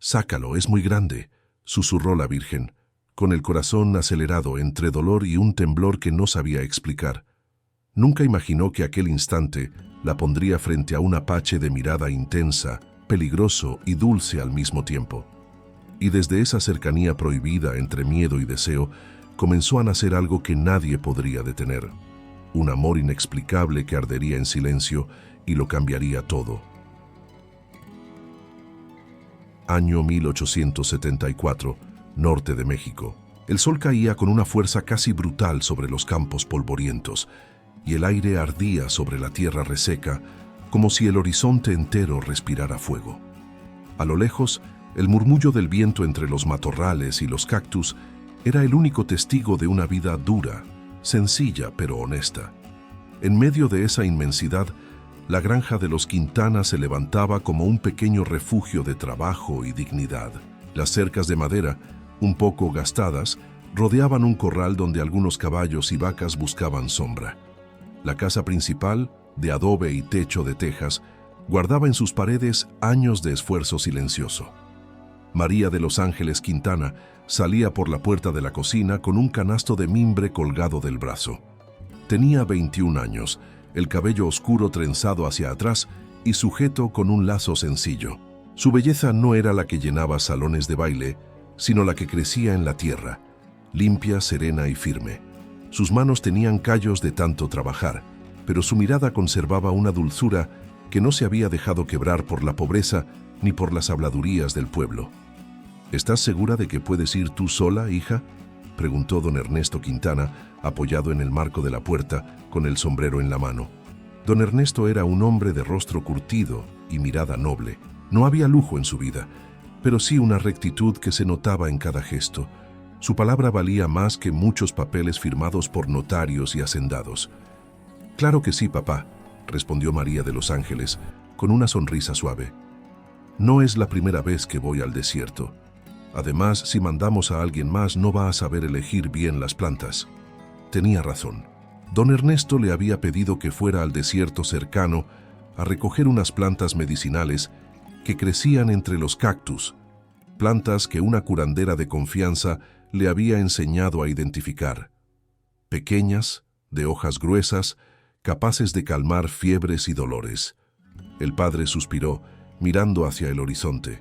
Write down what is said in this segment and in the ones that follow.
Sácalo, es muy grande, susurró la Virgen, con el corazón acelerado entre dolor y un temblor que no sabía explicar. Nunca imaginó que aquel instante la pondría frente a un apache de mirada intensa, peligroso y dulce al mismo tiempo. Y desde esa cercanía prohibida entre miedo y deseo, comenzó a nacer algo que nadie podría detener. Un amor inexplicable que ardería en silencio y lo cambiaría todo. Año 1874, norte de México. El sol caía con una fuerza casi brutal sobre los campos polvorientos, y el aire ardía sobre la tierra reseca, como si el horizonte entero respirara fuego. A lo lejos, el murmullo del viento entre los matorrales y los cactus era el único testigo de una vida dura, sencilla pero honesta. En medio de esa inmensidad, la granja de los Quintana se levantaba como un pequeño refugio de trabajo y dignidad. Las cercas de madera, un poco gastadas, rodeaban un corral donde algunos caballos y vacas buscaban sombra. La casa principal, de adobe y techo de tejas, guardaba en sus paredes años de esfuerzo silencioso. María de los Ángeles Quintana salía por la puerta de la cocina con un canasto de mimbre colgado del brazo. Tenía 21 años, el cabello oscuro trenzado hacia atrás y sujeto con un lazo sencillo. Su belleza no era la que llenaba salones de baile, sino la que crecía en la tierra, limpia, serena y firme. Sus manos tenían callos de tanto trabajar, pero su mirada conservaba una dulzura que no se había dejado quebrar por la pobreza ni por las habladurías del pueblo. ¿Estás segura de que puedes ir tú sola, hija?, preguntó don Ernesto Quintana, apoyado en el marco de la puerta, con el sombrero en la mano. Don Ernesto era un hombre de rostro curtido y mirada noble. No había lujo en su vida, pero sí una rectitud que se notaba en cada gesto. Su palabra valía más que muchos papeles firmados por notarios y hacendados. «Claro que sí, papá», respondió María de los Ángeles, con una sonrisa suave. «No es la primera vez que voy al desierto. Además, si mandamos a alguien más, no va a saber elegir bien las plantas». Tenía razón. Don Ernesto le había pedido que fuera al desierto cercano a recoger unas plantas medicinales que crecían entre los cactus, plantas que una curandera de confianza le había enseñado a identificar. Pequeñas, de hojas gruesas, capaces de calmar fiebres y dolores. El padre suspiró, mirando hacia el horizonte.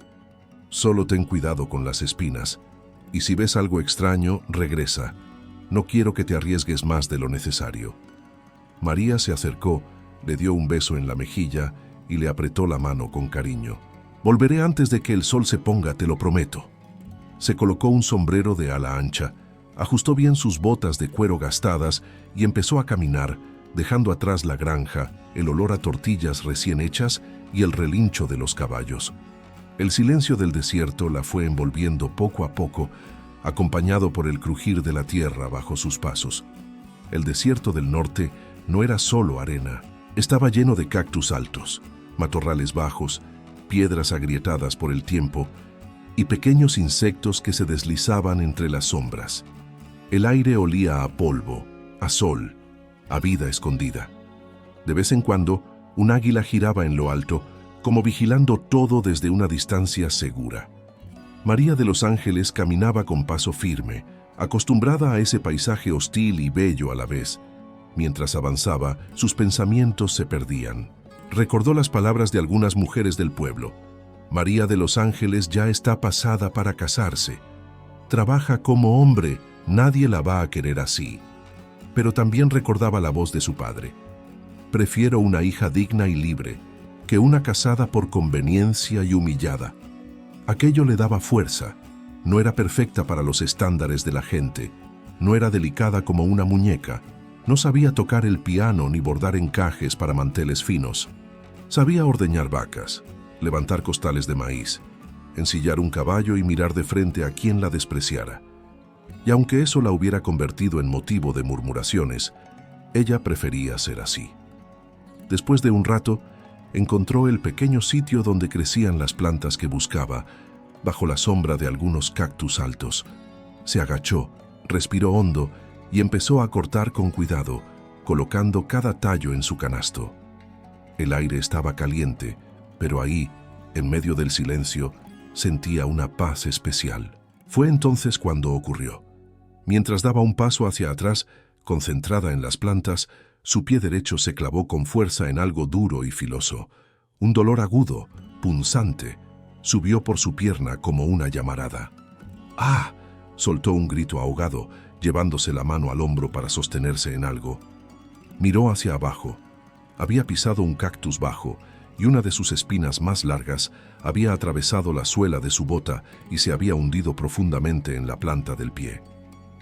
«Solo ten cuidado con las espinas, y si ves algo extraño, regresa. No quiero que te arriesgues más de lo necesario». María se acercó, le dio un beso en la mejilla y le apretó la mano con cariño. «Volveré antes de que el sol se ponga, te lo prometo». Se colocó un sombrero de ala ancha, ajustó bien sus botas de cuero gastadas y empezó a caminar, dejando atrás la granja, el olor a tortillas recién hechas y el relincho de los caballos. El silencio del desierto la fue envolviendo poco a poco, acompañado por el crujir de la tierra bajo sus pasos. El desierto del norte no era solo arena, estaba lleno de cactus altos, matorrales bajos, piedras agrietadas por el tiempo y pequeños insectos que se deslizaban entre las sombras. El aire olía a polvo, a sol, a vida escondida. De vez en cuando, un águila giraba en lo alto, como vigilando todo desde una distancia segura. María de los Ángeles caminaba con paso firme, acostumbrada a ese paisaje hostil y bello a la vez. Mientras avanzaba, sus pensamientos se perdían. Recordó las palabras de algunas mujeres del pueblo. María de los Ángeles ya está pasada para casarse. Trabaja como hombre, nadie la va a querer así. Pero también recordaba la voz de su padre. Prefiero una hija digna y libre, que una casada por conveniencia y humillada. Aquello le daba fuerza. No era perfecta para los estándares de la gente. No era delicada como una muñeca. No sabía tocar el piano ni bordar encajes para manteles finos. Sabía ordeñar vacas, levantar costales de maíz, ensillar un caballo y mirar de frente a quien la despreciara. Y aunque eso la hubiera convertido en motivo de murmuraciones, ella prefería ser así. Después de un rato, encontró el pequeño sitio donde crecían las plantas que buscaba, bajo la sombra de algunos cactus altos. Se agachó, respiró hondo y empezó a cortar con cuidado, colocando cada tallo en su canasto. El aire estaba caliente, pero ahí, en medio del silencio, sentía una paz especial. Fue entonces cuando ocurrió. Mientras daba un paso hacia atrás, concentrada en las plantas, su pie derecho se clavó con fuerza en algo duro y filoso. Un dolor agudo, punzante, subió por su pierna como una llamarada. ¡Ah! Soltó un grito ahogado, llevándose la mano al hombro para sostenerse en algo. Miró hacia abajo. Había pisado un cactus bajo, y una de sus espinas más largas había atravesado la suela de su bota y se había hundido profundamente en la planta del pie.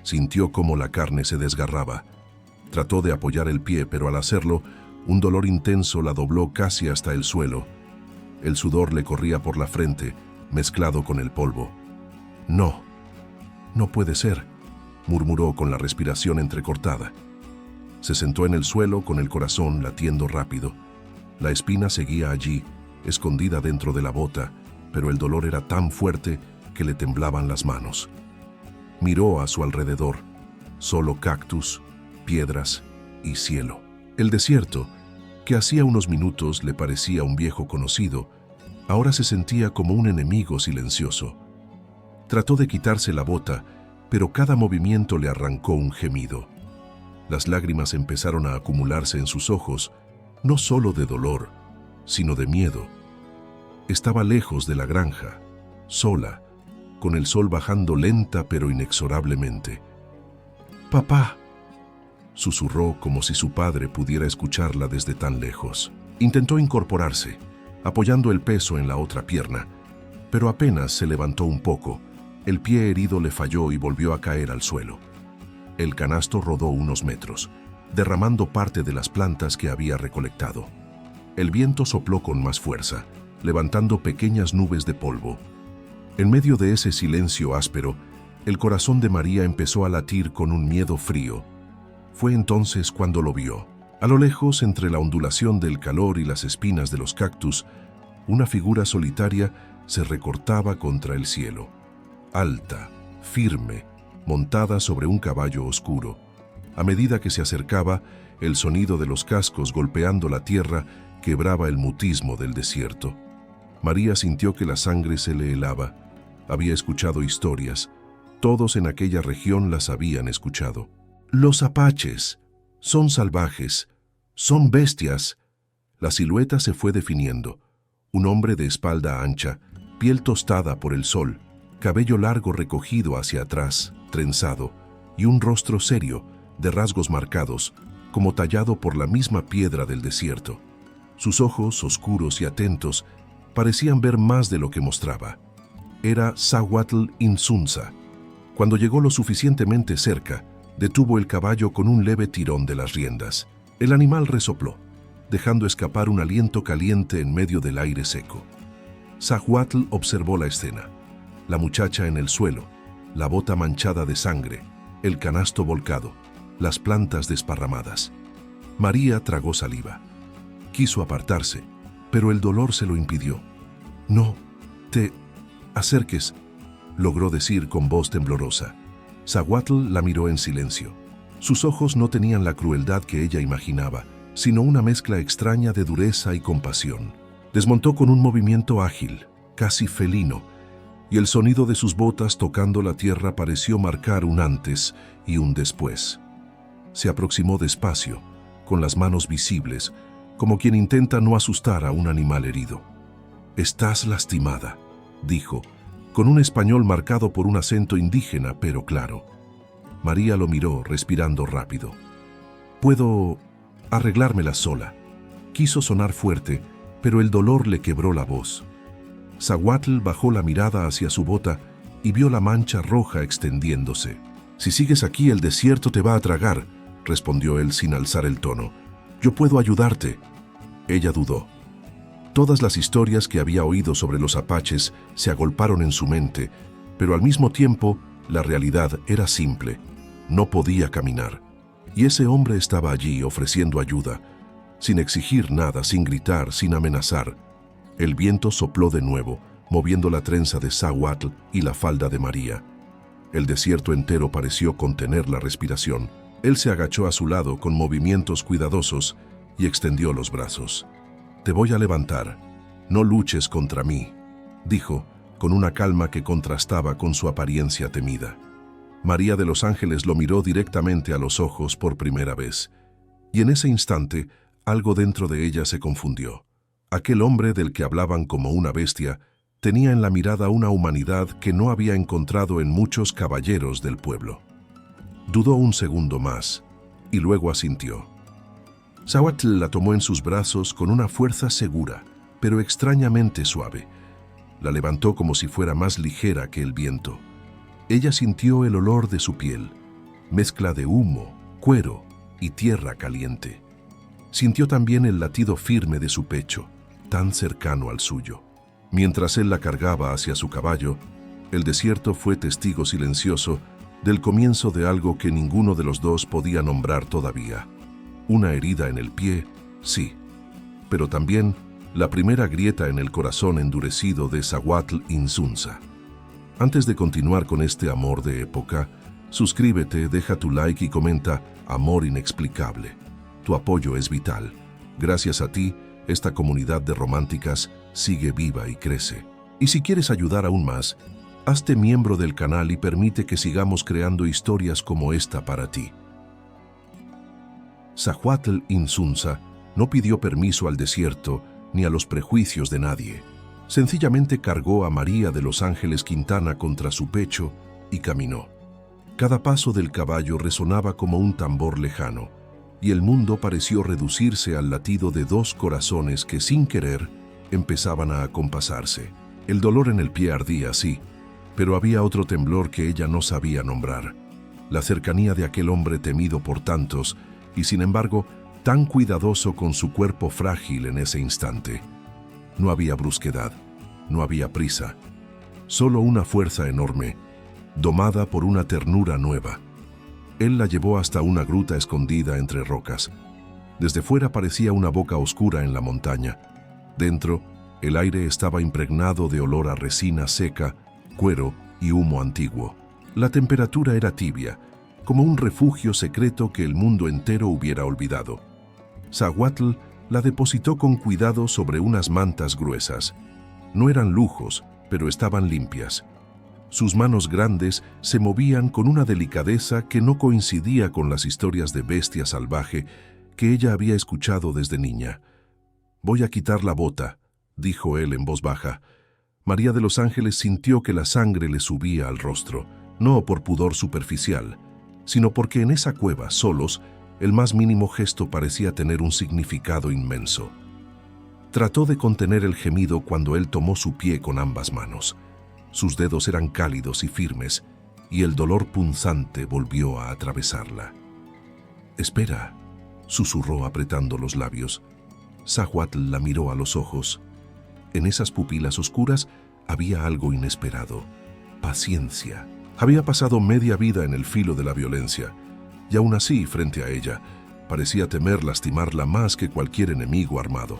Sintió cómo la carne se desgarraba. Trató de apoyar el pie, pero al hacerlo, un dolor intenso la dobló casi hasta el suelo. El sudor le corría por la frente, mezclado con el polvo. «No, no puede ser», murmuró con la respiración entrecortada. Se sentó en el suelo con el corazón latiendo rápido. La espina seguía allí, escondida dentro de la bota, pero el dolor era tan fuerte que le temblaban las manos. Miró a su alrededor, solo cactus, piedras y cielo. El desierto, que hacía unos minutos le parecía un viejo conocido, ahora se sentía como un enemigo silencioso. Trató de quitarse la bota, pero cada movimiento le arrancó un gemido. Las lágrimas empezaron a acumularse en sus ojos, no solo de dolor, sino de miedo. Estaba lejos de la granja, sola, con el sol bajando lenta pero inexorablemente. «Papá», susurró como si su padre pudiera escucharla desde tan lejos. Intentó incorporarse, apoyando el peso en la otra pierna, pero apenas se levantó un poco. El pie herido le falló y volvió a caer al suelo. El canasto rodó unos metros, derramando parte de las plantas que había recolectado. El viento sopló con más fuerza, levantando pequeñas nubes de polvo. En medio de ese silencio áspero, el corazón de María empezó a latir con un miedo frío. Fue entonces cuando lo vio. A lo lejos, entre la ondulación del calor y las espinas de los cactus, una figura solitaria se recortaba contra el cielo. Alta, firme, montada sobre un caballo oscuro. A medida que se acercaba, el sonido de los cascos golpeando la tierra quebraba el mutismo del desierto. María sintió que la sangre se le helaba. Había escuchado historias. Todos en aquella región las habían escuchado. «Los apaches son salvajes, son bestias». La silueta se fue definiendo. Un hombre de espalda ancha, piel tostada por el sol, cabello largo recogido hacia atrás, trenzado, y un rostro serio, de rasgos marcados, como tallado por la misma piedra del desierto. Sus ojos, oscuros y atentos, parecían ver más de lo que mostraba. Era Zahuatl Insunza. Cuando llegó lo suficientemente cerca, detuvo el caballo con un leve tirón de las riendas. El animal resopló, dejando escapar un aliento caliente en medio del aire seco. Zahuatl observó la escena. La muchacha en el suelo, la bota manchada de sangre, el canasto volcado, las plantas desparramadas. María tragó saliva. Quiso apartarse, pero el dolor se lo impidió. «No te acerques», logró decir con voz temblorosa. Zahuatl la miró en silencio. Sus ojos no tenían la crueldad que ella imaginaba, sino una mezcla extraña de dureza y compasión. Desmontó con un movimiento ágil, casi felino, y el sonido de sus botas tocando la tierra pareció marcar un antes y un después. Se aproximó despacio, con las manos visibles, como quien intenta no asustar a un animal herido. «Estás lastimada», dijo, con un español marcado por un acento indígena pero claro. María lo miró, respirando rápido. «Puedo arreglármela sola». Quiso sonar fuerte, pero el dolor le quebró la voz. Zahuatl bajó la mirada hacia su bota y vio la mancha roja extendiéndose. «Si sigues aquí, el desierto te va a tragar», respondió él sin alzar el tono. «Yo puedo ayudarte». Ella dudó. Todas las historias que había oído sobre los apaches se agolparon en su mente, pero al mismo tiempo la realidad era simple. No podía caminar. Y ese hombre estaba allí ofreciendo ayuda, sin exigir nada, sin gritar, sin amenazar. El viento sopló de nuevo, moviendo la trenza de Zahuatl y la falda de María. El desierto entero pareció contener la respiración. Él se agachó a su lado con movimientos cuidadosos y extendió los brazos. «Te voy a levantar. No luches contra mí», dijo, con una calma que contrastaba con su apariencia temida. María de los Ángeles lo miró directamente a los ojos por primera vez, y en ese instante algo dentro de ella se confundió. Aquel hombre del que hablaban como una bestia tenía en la mirada una humanidad que no había encontrado en muchos caballeros del pueblo. Dudó un segundo más, y luego asintió. Zahuatl la tomó en sus brazos con una fuerza segura, pero extrañamente suave. La levantó como si fuera más ligera que el viento. Ella sintió el olor de su piel, mezcla de humo, cuero y tierra caliente. Sintió también el latido firme de su pecho, tan cercano al suyo. Mientras él la cargaba hacia su caballo, el desierto fue testigo silencioso del comienzo de algo que ninguno de los dos podía nombrar todavía. Una herida en el pie, sí, pero también la primera grieta en el corazón endurecido de Zahuatl Insunza. Antes de continuar con este amor de época, suscríbete, deja tu like y comenta Amor Inexplicable. Tu apoyo es vital. Gracias a ti, esta comunidad de románticas sigue viva y crece. Y si quieres ayudar aún más, hazte miembro del canal y permite que sigamos creando historias como esta para ti. Zahuatl Insunza no pidió permiso al desierto ni a los prejuicios de nadie. Sencillamente cargó a María de los Ángeles Quintana contra su pecho y caminó. Cada paso del caballo resonaba como un tambor lejano, y el mundo pareció reducirse al latido de dos corazones que, sin querer, empezaban a acompasarse. El dolor en el pie ardía, sí, pero había otro temblor que ella no sabía nombrar. La cercanía de aquel hombre temido por tantos, y sin embargo, tan cuidadoso con su cuerpo frágil en ese instante. No había brusquedad, no había prisa, solo una fuerza enorme, domada por una ternura nueva. Él la llevó hasta una gruta escondida entre rocas. Desde fuera parecía una boca oscura en la montaña. Dentro, el aire estaba impregnado de olor a resina seca, cuero y humo antiguo. La temperatura era tibia, como un refugio secreto que el mundo entero hubiera olvidado. Zahuatl la depositó con cuidado sobre unas mantas gruesas. No eran lujos, pero estaban limpias. Sus manos grandes se movían con una delicadeza que no coincidía con las historias de bestia salvaje que ella había escuchado desde niña. «Voy a quitar la bota», dijo él en voz baja. María de los Ángeles sintió que la sangre le subía al rostro, no por pudor superficial, sino porque en esa cueva, solos, el más mínimo gesto parecía tener un significado inmenso. Trató de contener el gemido cuando él tomó su pie con ambas manos. Sus dedos eran cálidos y firmes, y el dolor punzante volvió a atravesarla. «Espera», susurró apretando los labios. Zahuatl la miró a los ojos. En esas pupilas oscuras había algo inesperado. Paciencia. Había pasado media vida en el filo de la violencia, y aún así, frente a ella, parecía temer lastimarla más que cualquier enemigo armado.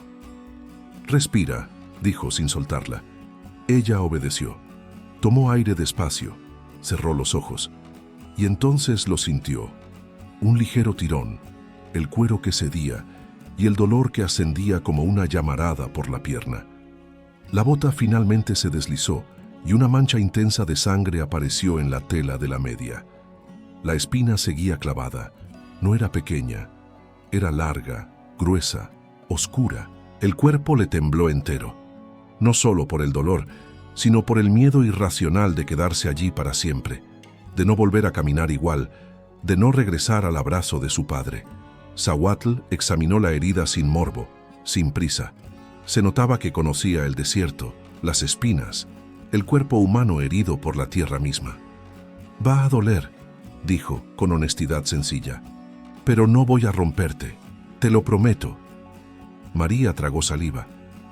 «Respira», dijo sin soltarla. Ella obedeció. Tomó aire despacio, cerró los ojos, y entonces lo sintió. Un ligero tirón, el cuero que cedía y el dolor que ascendía como una llamarada por la pierna. La bota finalmente se deslizó y una mancha intensa de sangre apareció en la tela de la media. La espina seguía clavada. No era pequeña, era larga, gruesa, oscura. El cuerpo le tembló entero, no solo por el dolor, sino por el miedo irracional de quedarse allí para siempre, de no volver a caminar igual, de no regresar al abrazo de su padre. Zahuatl examinó la herida sin morbo, sin prisa. Se notaba que conocía el desierto, las espinas, el cuerpo humano herido por la tierra misma. «Va a doler», dijo con honestidad sencilla, «pero no voy a romperte, te lo prometo». María tragó saliva.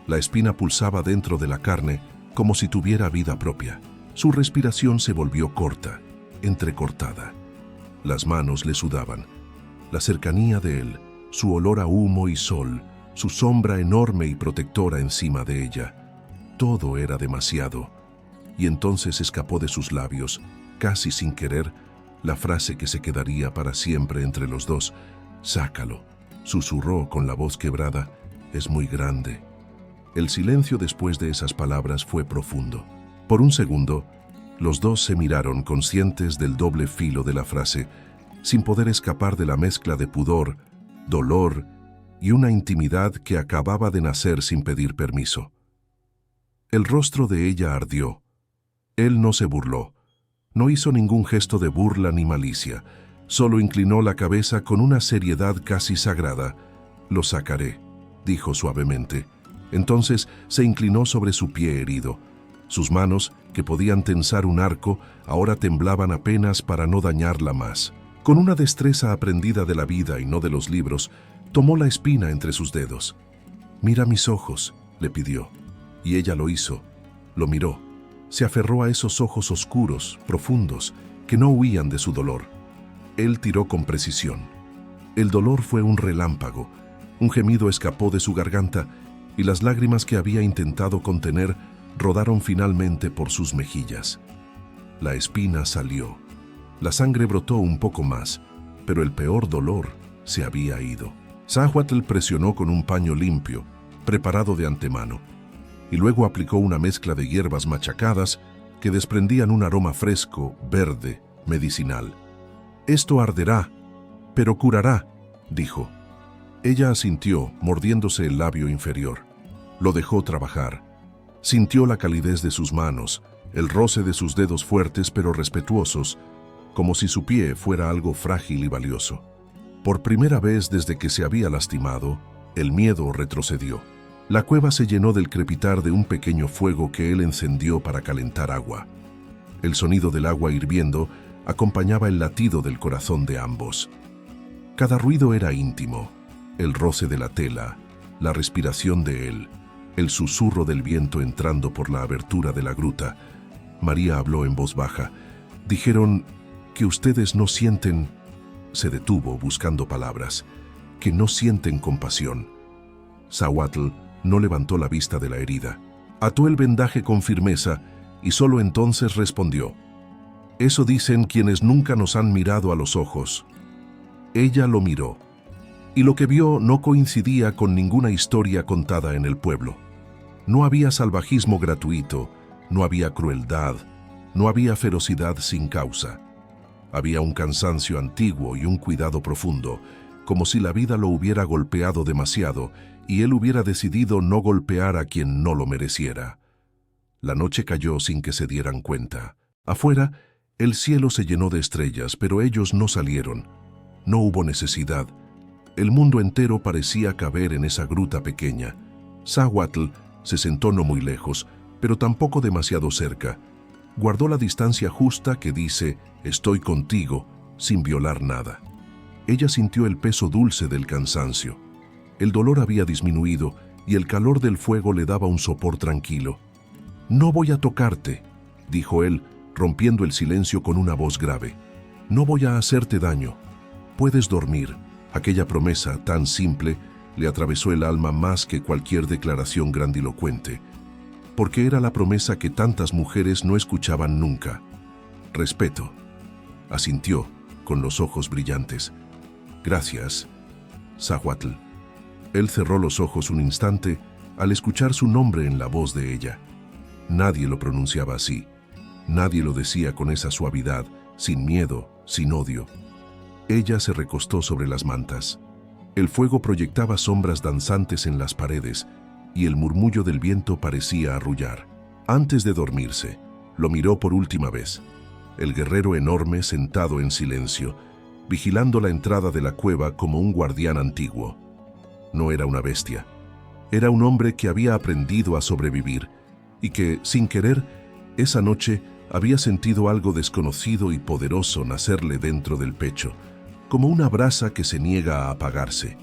La espina pulsaba dentro de la carne como si tuviera vida propia. Su respiración se volvió corta, entrecortada. Las manos le sudaban. La cercanía de él, su olor a humo y sol, su sombra enorme y protectora encima de ella. Todo era demasiado. Y entonces escapó de sus labios, casi sin querer, la frase que se quedaría para siempre entre los dos. «Sácalo», susurró con la voz quebrada. «Es muy grande». El silencio después de esas palabras fue profundo. Por un segundo, los dos se miraron conscientes del doble filo de la frase, sin poder escapar de la mezcla de pudor, dolor y una intimidad que acababa de nacer sin pedir permiso. El rostro de ella ardió. Él no se burló. No hizo ningún gesto de burla ni malicia. Solo inclinó la cabeza con una seriedad casi sagrada. «Lo sacaré», dijo suavemente. Entonces se inclinó sobre su pie herido. Sus manos, que podían tensar un arco, ahora temblaban apenas para no dañarla más. Con una destreza aprendida de la vida y no de los libros, tomó la espina entre sus dedos. «Mira mis ojos», le pidió. Y ella lo hizo. Lo miró. Se aferró a esos ojos oscuros, profundos, que no huían de su dolor. Él tiró con precisión. El dolor fue un relámpago. Un gemido escapó de su garganta y las lágrimas que había intentado contener rodaron finalmente por sus mejillas. La espina salió. La sangre brotó un poco más, pero el peor dolor se había ido. Sáhuatl presionó con un paño limpio, preparado de antemano, y luego aplicó una mezcla de hierbas machacadas que desprendían un aroma fresco, verde, medicinal. «Esto arderá, pero curará», dijo. Ella asintió, mordiéndose el labio inferior. Lo dejó trabajar. Sintió la calidez de sus manos, el roce de sus dedos fuertes pero respetuosos, como si su pie fuera algo frágil y valioso. Por primera vez desde que se había lastimado, el miedo retrocedió. La cueva se llenó del crepitar de un pequeño fuego que él encendió para calentar agua. El sonido del agua hirviendo acompañaba el latido del corazón de ambos. Cada ruido era íntimo: el roce de la tela, la respiración de él, el susurro del viento entrando por la abertura de la gruta. María habló en voz baja. «Dijeron que ustedes no sienten...» Se detuvo buscando palabras. «Que no sienten compasión». Sáhuatl no levantó la vista de la herida. Ató el vendaje con firmeza y solo entonces respondió: «Eso dicen quienes nunca nos han mirado a los ojos». Ella lo miró, y lo que vio no coincidía con ninguna historia contada en el pueblo. No había salvajismo gratuito, no había crueldad, no había ferocidad sin causa. Había un cansancio antiguo y un cuidado profundo, como si la vida lo hubiera golpeado demasiado y él hubiera decidido no golpear a quien no lo mereciera. La noche cayó sin que se dieran cuenta. Afuera, el cielo se llenó de estrellas, pero ellos no salieron. No hubo necesidad. El mundo entero parecía caber en esa gruta pequeña. Sáhuatl se sentó no muy lejos, pero tampoco demasiado cerca. Guardó la distancia justa que dice «estoy contigo», sin violar nada. Ella sintió el peso dulce del cansancio. El dolor había disminuido y el calor del fuego le daba un sopor tranquilo. «No voy a tocarte», dijo él, rompiendo el silencio con una voz grave. «No voy a hacerte daño. Puedes dormir». Aquella promesa tan simple le atravesó el alma más que cualquier declaración grandilocuente, porque era la promesa que tantas mujeres no escuchaban nunca. «Respeto», asintió, con los ojos brillantes. «Gracias, Sáhuatl». Él cerró los ojos un instante al escuchar su nombre en la voz de ella. Nadie lo pronunciaba así. Nadie lo decía con esa suavidad, sin miedo, sin odio. Ella se recostó sobre las mantas. El fuego proyectaba sombras danzantes en las paredes y el murmullo del viento parecía arrullar. Antes de dormirse, lo miró por última vez. El guerrero enorme sentado en silencio, vigilando la entrada de la cueva como un guardián antiguo. No era una bestia. Era un hombre que había aprendido a sobrevivir y que, sin querer, esa noche había sentido algo desconocido y poderoso nacerle dentro del pecho, como una brasa que se niega a apagarse.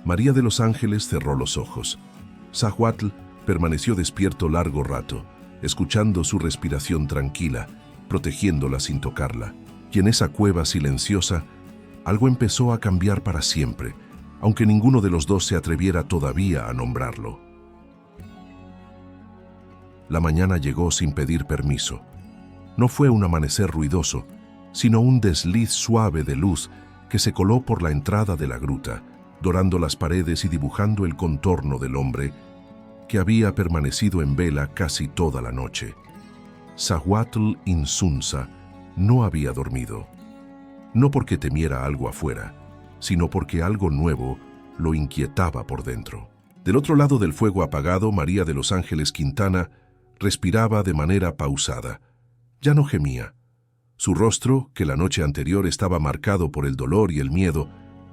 María de los Ángeles cerró los ojos. Sáhuatl permaneció despierto largo rato, escuchando su respiración tranquila, protegiéndola sin tocarla. Y en esa cueva silenciosa, algo empezó a cambiar para siempre, aunque ninguno de los dos se atreviera todavía a nombrarlo. La mañana llegó sin pedir permiso. No fue un amanecer ruidoso, sino un desliz suave de luz que se coló por la entrada de la gruta, dorando las paredes y dibujando el contorno del hombre que había permanecido en vela casi toda la noche. Zahuatl Insunza no había dormido. No porque temiera algo afuera, sino porque algo nuevo lo inquietaba por dentro. Del otro lado del fuego apagado, María de los Ángeles Quintana respiraba de manera pausada. Ya no gemía. Su rostro, que la noche anterior estaba marcado por el dolor y el miedo,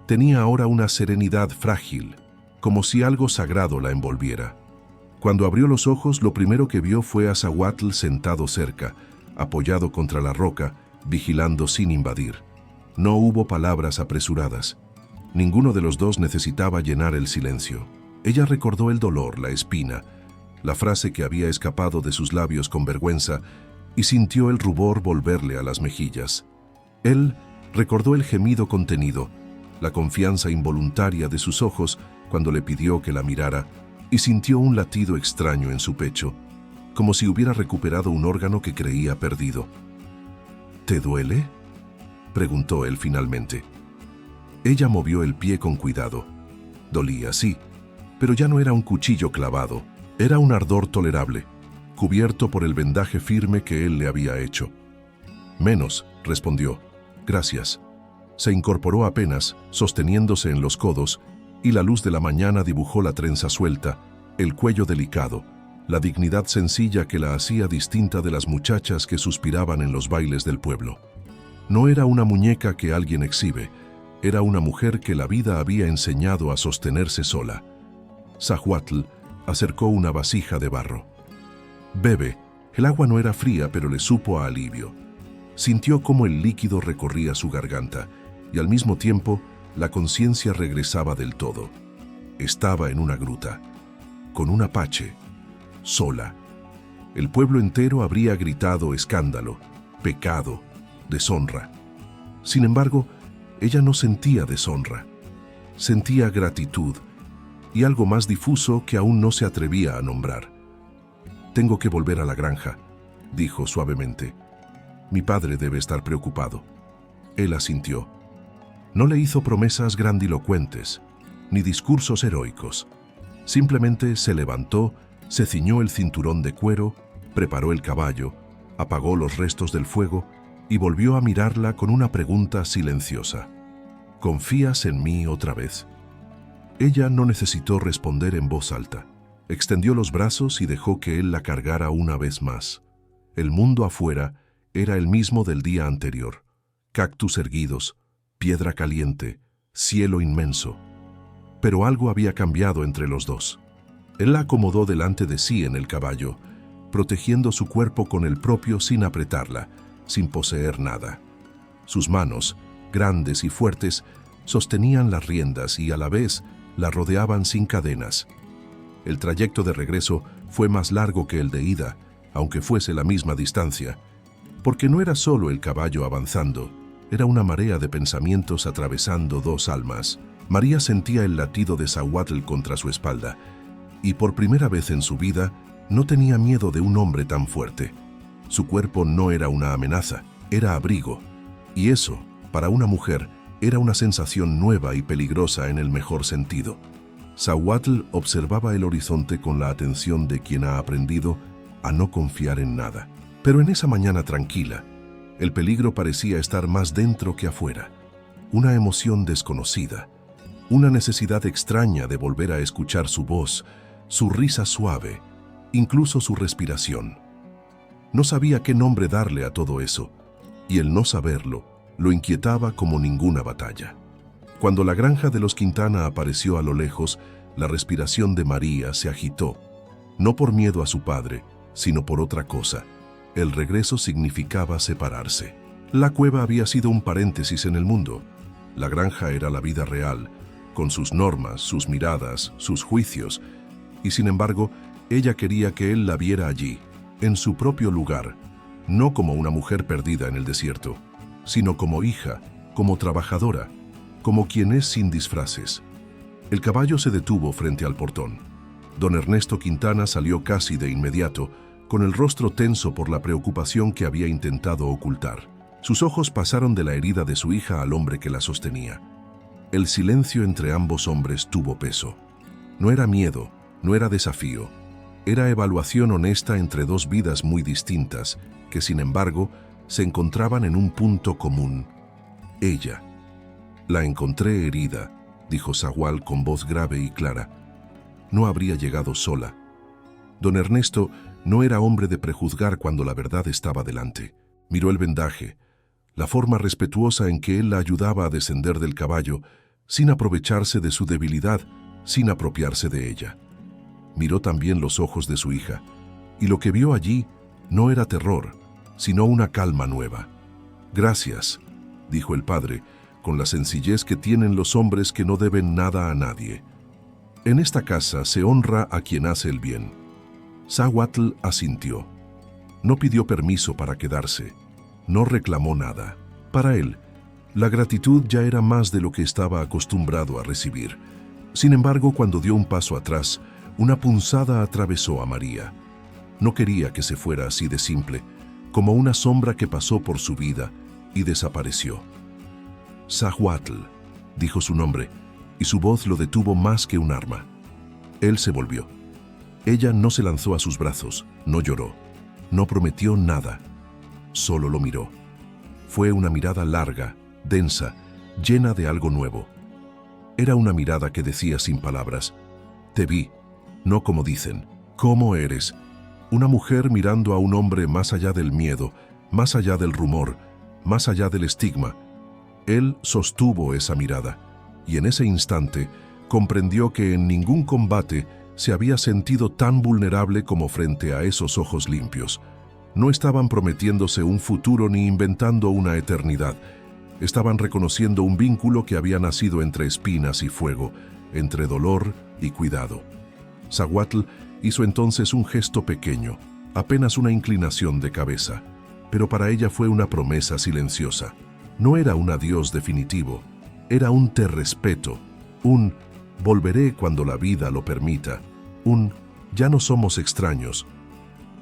tenía ahora una serenidad frágil, como si algo sagrado la envolviera. Cuando abrió los ojos, lo primero que vio fue a Zahuatl sentado cerca, apoyado contra la roca, vigilando sin invadir. No hubo palabras apresuradas. Ninguno de los dos necesitaba llenar el silencio. Ella recordó el dolor, la espina, la frase que había escapado de sus labios con vergüenza, y sintió el rubor volverle a las mejillas. Él recordó el gemido contenido, la confianza involuntaria de sus ojos cuando le pidió que la mirara, y sintió un latido extraño en su pecho, como si hubiera recuperado un órgano que creía perdido. ¿Te duele?, preguntó él finalmente. Ella movió el pie con cuidado. Dolía, sí, pero ya no era un cuchillo clavado, era un ardor tolerable, cubierto por el vendaje firme que él le había hecho. Menos, respondió. Gracias. Se incorporó apenas, sosteniéndose en los codos, y la luz de la mañana dibujó la trenza suelta, el cuello delicado, la dignidad sencilla que la hacía distinta de las muchachas que suspiraban en los bailes del pueblo. No era una muñeca que alguien exhibe, era una mujer que la vida había enseñado a sostenerse sola. Zahuatl acercó una vasija de barro. Bebe. El agua no era fría, pero le supo a alivio. Sintió cómo el líquido recorría su garganta, y al mismo tiempo la conciencia regresaba del todo. Estaba en una gruta, con un apache, sola. El pueblo entero habría gritado escándalo, pecado, deshonra. Sin embargo, ella no sentía deshonra. Sentía gratitud y algo más difuso que aún no se atrevía a nombrar. «Tengo que volver a la granja», dijo suavemente. «Mi padre debe estar preocupado». Él asintió. No le hizo promesas grandilocuentes, ni discursos heroicos. Simplemente se levantó, se ciñó el cinturón de cuero, preparó el caballo, apagó los restos del fuego y volvió a mirarla con una pregunta silenciosa. «¿Confías en mí otra vez?». Ella no necesitó responder en voz alta. Extendió los brazos y dejó que él la cargara una vez más. El mundo afuera era el mismo del día anterior. Cactus erguidos, piedra caliente, cielo inmenso. Pero algo había cambiado entre los dos. Él la acomodó delante de sí en el caballo, protegiendo su cuerpo con el propio sin apretarla, sin poseer nada. Sus manos, grandes y fuertes, sostenían las riendas y a la vez la rodeaban sin cadenas. El trayecto de regreso fue más largo que el de ida, aunque fuese la misma distancia, porque no era solo el caballo avanzando, era una marea de pensamientos atravesando dos almas. María sentía el latido de Zahuatl contra su espalda, y por primera vez en su vida no tenía miedo de un hombre tan fuerte. Su cuerpo no era una amenaza, era abrigo, y eso, para una mujer, era una sensación nueva y peligrosa en el mejor sentido. Zahuatl observaba el horizonte con la atención de quien ha aprendido a no confiar en nada. Pero en esa mañana tranquila, el peligro parecía estar más dentro que afuera. Una emoción desconocida, una necesidad extraña de volver a escuchar su voz, su risa suave, incluso su respiración. No sabía qué nombre darle a todo eso, y el no saberlo lo inquietaba como ninguna batalla. Cuando la granja de los Quintana apareció a lo lejos, la respiración de María se agitó, no por miedo a su padre, sino por otra cosa. El regreso significaba separarse. La cueva había sido un paréntesis en el mundo. La granja era la vida real, con sus normas, sus miradas, sus juicios, y sin embargo, ella quería que él la viera allí, en su propio lugar, no como una mujer perdida en el desierto, sino como hija, como trabajadora, como quien es sin disfraces. El caballo se detuvo frente al portón. Don Ernesto Quintana salió casi de inmediato, con el rostro tenso por la preocupación que había intentado ocultar. Sus ojos pasaron de la herida de su hija al hombre que la sostenía. El silencio entre ambos hombres tuvo peso. No era miedo, no era desafío. Era evaluación honesta entre dos vidas muy distintas, que sin embargo se encontraban en un punto común. Ella. La encontré herida, dijo Zagual con voz grave y clara. No habría llegado sola. Don Ernesto no era hombre de prejuzgar cuando la verdad estaba delante. Miró el vendaje, la forma respetuosa en que él la ayudaba a descender del caballo, sin aprovecharse de su debilidad, sin apropiarse de ella. Miró también los ojos de su hija, y lo que vio allí no era terror, sino una calma nueva. «Gracias», dijo el padre, con la sencillez que tienen los hombres que no deben nada a nadie. «En esta casa se honra a quien hace el bien». Zahuatl asintió. No pidió permiso para quedarse, no reclamó nada. Para él, la gratitud ya era más de lo que estaba acostumbrado a recibir. Sin embargo, cuando dio un paso atrás, una punzada atravesó a María. No quería que se fuera así de simple, como una sombra que pasó por su vida y desapareció. «Zahuatl», dijo su nombre, y su voz lo detuvo más que un arma. Él se volvió. Ella no se lanzó a sus brazos, no lloró, no prometió nada, solo lo miró. Fue una mirada larga, densa, llena de algo nuevo. Era una mirada que decía sin palabras: «Te vi, no como dicen, ¿cómo eres?» Una mujer mirando a un hombre más allá del miedo, más allá del rumor, más allá del estigma. Él sostuvo esa mirada, y en ese instante comprendió que en ningún combate se había sentido tan vulnerable como frente a esos ojos limpios. No estaban prometiéndose un futuro ni inventando una eternidad. Estaban reconociendo un vínculo que había nacido entre espinas y fuego, entre dolor y cuidado. Zahuatl hizo entonces un gesto pequeño, apenas una inclinación de cabeza, pero para ella fue una promesa silenciosa. No era un adiós definitivo, era un te respeto, un volveré cuando la vida lo permita, un ya no somos extraños.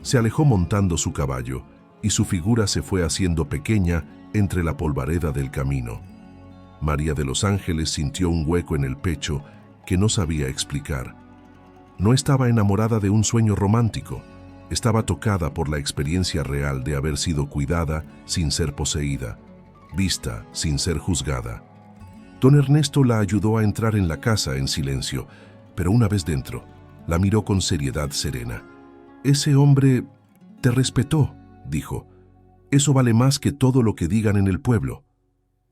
Se alejó montando su caballo, y su figura se fue haciendo pequeña entre la polvareda del camino. María de los Ángeles sintió un hueco en el pecho que no sabía explicar. No estaba enamorada de un sueño romántico, estaba tocada por la experiencia real de haber sido cuidada sin ser poseída, vista sin ser juzgada. Don Ernesto la ayudó a entrar en la casa en silencio, pero una vez dentro, la miró con seriedad serena. «Ese hombre te respetó», dijo. «Eso vale más que todo lo que digan en el pueblo».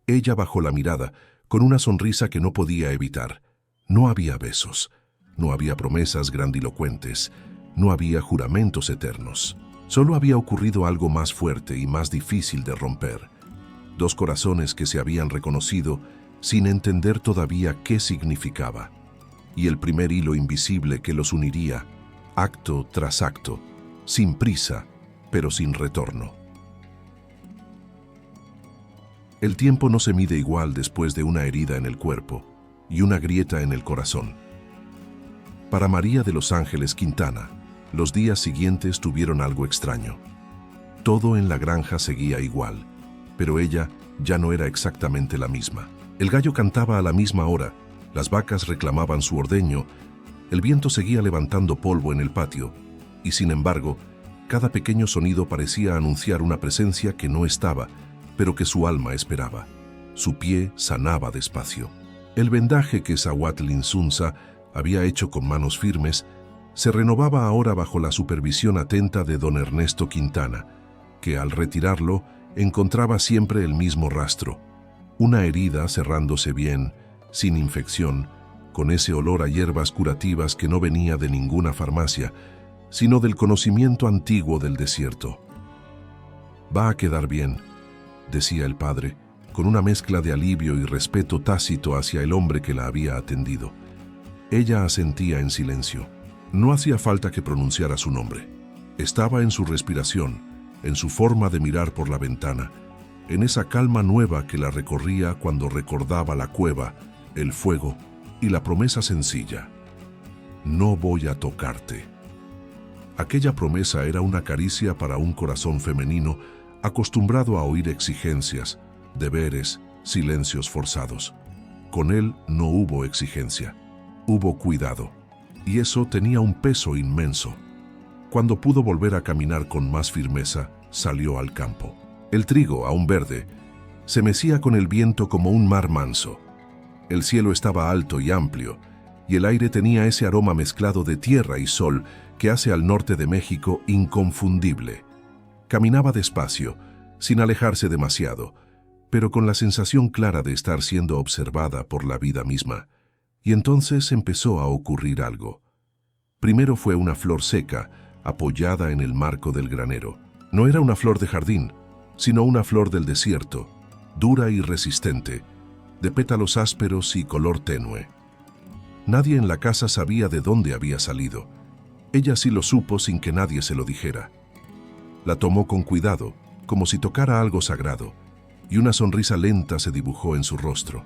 Ella bajó la mirada, con una sonrisa que no podía evitar. No había besos, no había promesas grandilocuentes, no había juramentos eternos. Solo había ocurrido algo más fuerte y más difícil de romper. Dos corazones que se habían reconocido sin entender todavía qué significaba. Y el primer hilo invisible que los uniría, acto tras acto, sin prisa, pero sin retorno. El tiempo no se mide igual después de una herida en el cuerpo y una grieta en el corazón. Para María de los Ángeles Quintana, los días siguientes tuvieron algo extraño. Todo en la granja seguía igual, pero ella ya no era exactamente la misma. El gallo cantaba a la misma hora, las vacas reclamaban su ordeño, el viento seguía levantando polvo en el patio, y sin embargo, cada pequeño sonido parecía anunciar una presencia que no estaba, pero que su alma esperaba. Su pie sanaba despacio. El vendaje que Zahuatl Insunza había hecho con manos firmes se renovaba ahora bajo la supervisión atenta de don Ernesto Quintana, que al retirarlo encontraba siempre el mismo rastro. Una herida cerrándose bien, sin infección, con ese olor a hierbas curativas que no venía de ninguna farmacia, sino del conocimiento antiguo del desierto. «Va a quedar bien», decía el padre, con una mezcla de alivio y respeto tácito hacia el hombre que la había atendido. Ella asentía en silencio. No hacía falta que pronunciara su nombre. Estaba en su respiración, en su forma de mirar por la ventana, en esa calma nueva que la recorría cuando recordaba la cueva, el fuego y la promesa sencilla: «No voy a tocarte». Aquella promesa era una caricia para un corazón femenino acostumbrado a oír exigencias, deberes, silencios forzados. Con él no hubo exigencia, hubo cuidado, y eso tenía un peso inmenso. Cuando pudo volver a caminar con más firmeza, salió al campo. El trigo, aún verde, se mecía con el viento como un mar manso. El cielo estaba alto y amplio, y el aire tenía ese aroma mezclado de tierra y sol que hace al norte de México inconfundible. Caminaba despacio, sin alejarse demasiado, pero con la sensación clara de estar siendo observada por la vida misma. Y entonces empezó a ocurrir algo. Primero fue una flor seca, apoyada en el marco del granero. No era una flor de jardín, sino una flor del desierto, dura y resistente, de pétalos ásperos y color tenue. Nadie en la casa sabía de dónde había salido. Ella sí lo supo sin que nadie se lo dijera. La tomó con cuidado, como si tocara algo sagrado, y una sonrisa lenta se dibujó en su rostro.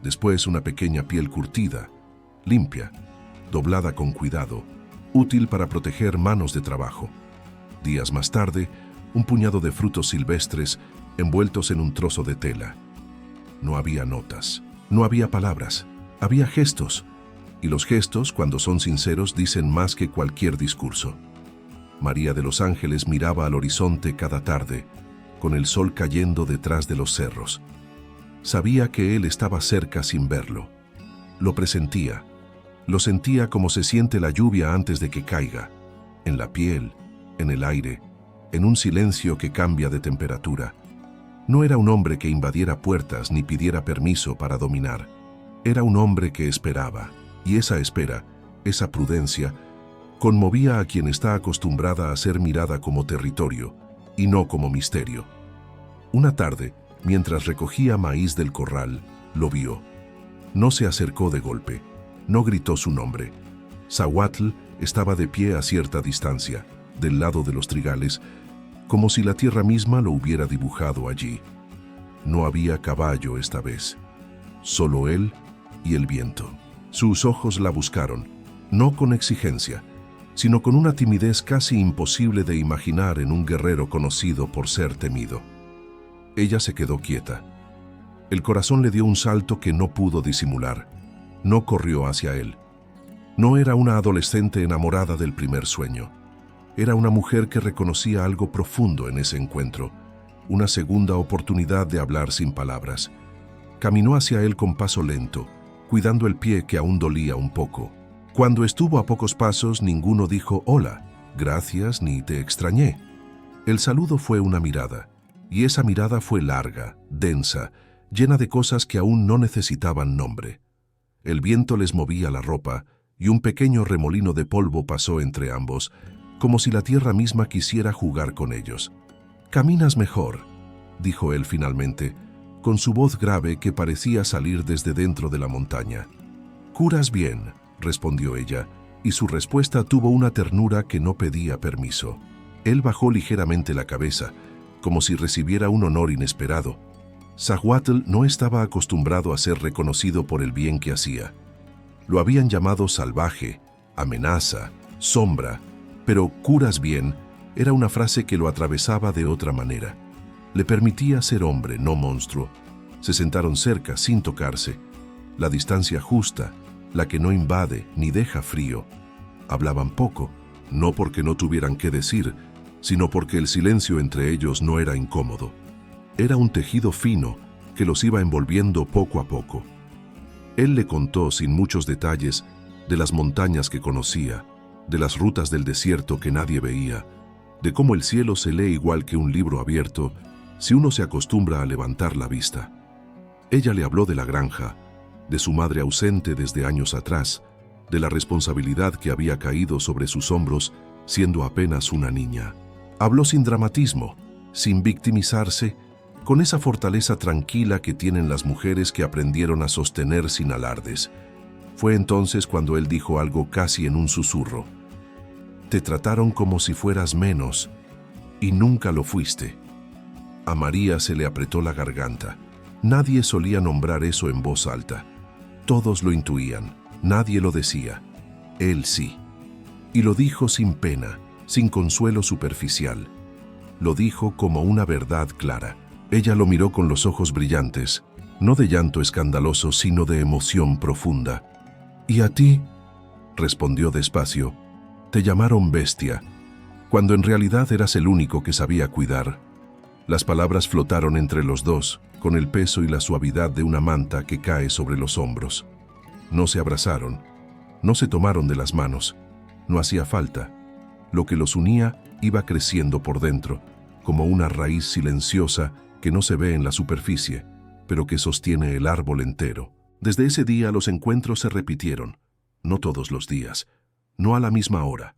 Después una pequeña piel curtida, limpia, doblada con cuidado, útil para proteger manos de trabajo. Días más tarde, un puñado de frutos silvestres envueltos en un trozo de tela. No había notas, no había palabras, había gestos, y los gestos, cuando son sinceros, dicen más que cualquier discurso. María de los Ángeles miraba al horizonte cada tarde, con el sol cayendo detrás de los cerros. Sabía que él estaba cerca sin verlo. Lo presentía. Lo sentía como se siente la lluvia antes de que caiga, en la piel, en el aire, en un silencio que cambia de temperatura. No era un hombre que invadiera puertas ni pidiera permiso para dominar. Era un hombre que esperaba, y esa espera, esa prudencia, conmovía a quien está acostumbrada a ser mirada como territorio y no como misterio. Una tarde, mientras recogía maíz del corral, lo vio. No se acercó de golpe, no gritó su nombre. Zahuatl estaba de pie a cierta distancia, del lado de los trigales, como si la tierra misma lo hubiera dibujado allí. No había caballo esta vez, solo él y el viento. Sus ojos la buscaron, no con exigencia, sino con una timidez casi imposible de imaginar en un guerrero conocido por ser temido. Ella se quedó quieta. El corazón le dio un salto que no pudo disimular. No corrió hacia él. No era una adolescente enamorada del primer sueño. Era una mujer que reconocía algo profundo en ese encuentro, una segunda oportunidad de hablar sin palabras. Caminó hacia él con paso lento, cuidando el pie que aún dolía un poco. Cuando estuvo a pocos pasos, ninguno dijo hola, gracias ni te extrañé. El saludo fue una mirada, y esa mirada fue larga, densa, llena de cosas que aún no necesitaban nombre. El viento les movía la ropa, y un pequeño remolino de polvo pasó entre ambos, como si la tierra misma quisiera jugar con ellos. «Caminas mejor», dijo él finalmente, con su voz grave que parecía salir desde dentro de la montaña. «Curas bien», respondió ella, y su respuesta tuvo una ternura que no pedía permiso. Él bajó ligeramente la cabeza, como si recibiera un honor inesperado. Zahuatl no estaba acostumbrado a ser reconocido por el bien que hacía. Lo habían llamado salvaje, amenaza, sombra, pero «curas bien» era una frase que lo atravesaba de otra manera. Le permitía ser hombre, no monstruo. Se sentaron cerca, sin tocarse. La distancia justa, la que no invade ni deja frío. Hablaban poco, no porque no tuvieran qué decir, sino porque el silencio entre ellos no era incómodo. Era un tejido fino que los iba envolviendo poco a poco. Él le contó sin muchos detalles de las montañas que conocía, de las rutas del desierto que nadie veía, de cómo el cielo se lee igual que un libro abierto si uno se acostumbra a levantar la vista. Ella le habló de la granja, de su madre ausente desde años atrás, de la responsabilidad que había caído sobre sus hombros siendo apenas una niña. Habló sin dramatismo, sin victimizarse, con esa fortaleza tranquila que tienen las mujeres que aprendieron a sostener sin alardes. Fue entonces cuando él dijo algo casi en un susurro. «Te trataron como si fueras menos, y nunca lo fuiste». A María se le apretó la garganta. Nadie solía nombrar eso en voz alta. Todos lo intuían, nadie lo decía. Él sí. Y lo dijo sin pena, sin consuelo superficial. Lo dijo como una verdad clara. Ella lo miró con los ojos brillantes, no de llanto escandaloso, sino de emoción profunda. «¿Y a ti?», respondió despacio. «Te llamaron bestia, cuando en realidad eras el único que sabía cuidar. Las palabras flotaron entre los dos, con el peso y la suavidad de una manta que cae sobre los hombros. No se abrazaron, no se tomaron de las manos, no hacía falta. Lo que los unía iba creciendo por dentro, como una raíz silenciosa que no se ve en la superficie, pero que sostiene el árbol entero. Desde ese día los encuentros se repitieron, no todos los días, no a la misma hora,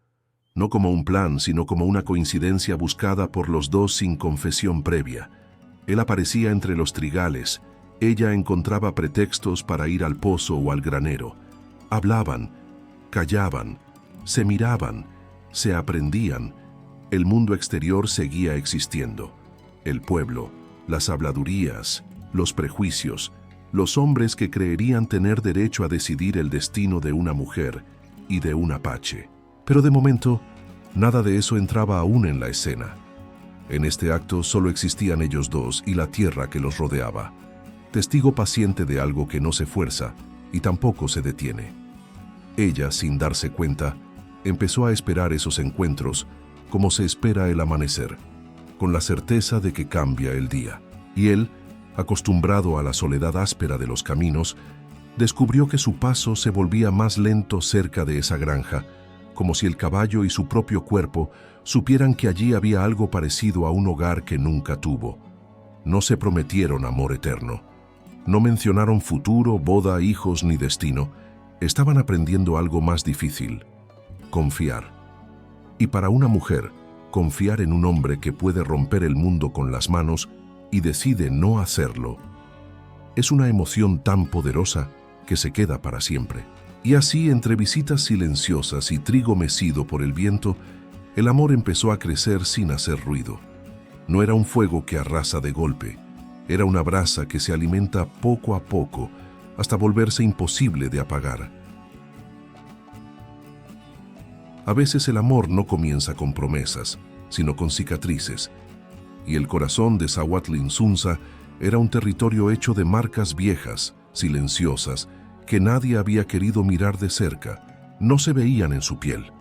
no como un plan, sino como una coincidencia buscada por los dos sin confesión previa. Él aparecía entre los trigales, ella encontraba pretextos para ir al pozo o al granero. Hablaban, callaban, se miraban, se aprendían. El mundo exterior seguía existiendo. El pueblo, las habladurías, los prejuicios, los hombres que creerían tener derecho a decidir el destino de una mujer y de un apache. Pero de momento, nada de eso entraba aún en la escena. En este acto solo existían ellos dos y la tierra que los rodeaba, testigo paciente de algo que no se fuerza y tampoco se detiene. Ella, sin darse cuenta, empezó a esperar esos encuentros como se espera el amanecer, con la certeza de que cambia el día. Y él, acostumbrado a la soledad áspera de los caminos, descubrió que su paso se volvía más lento cerca de esa granja, como si el caballo y su propio cuerpo supieran que allí había algo parecido a un hogar que nunca tuvo. No se prometieron amor eterno. No mencionaron futuro, boda, hijos ni destino. Estaban aprendiendo algo más difícil: confiar. Y para una mujer, confiar en un hombre que puede romper el mundo con las manos y decide no hacerlo, es una emoción tan poderosa que se queda para siempre. Y así, entre visitas silenciosas y trigo mecido por el viento, el amor empezó a crecer sin hacer ruido. No era un fuego que arrasa de golpe, era una brasa que se alimenta poco a poco hasta volverse imposible de apagar. A veces el amor no comienza con promesas, sino con cicatrices, y el corazón de Zahuatlin-Zunza era un territorio hecho de marcas viejas, silenciosas, que nadie había querido mirar de cerca. No se veían en su piel.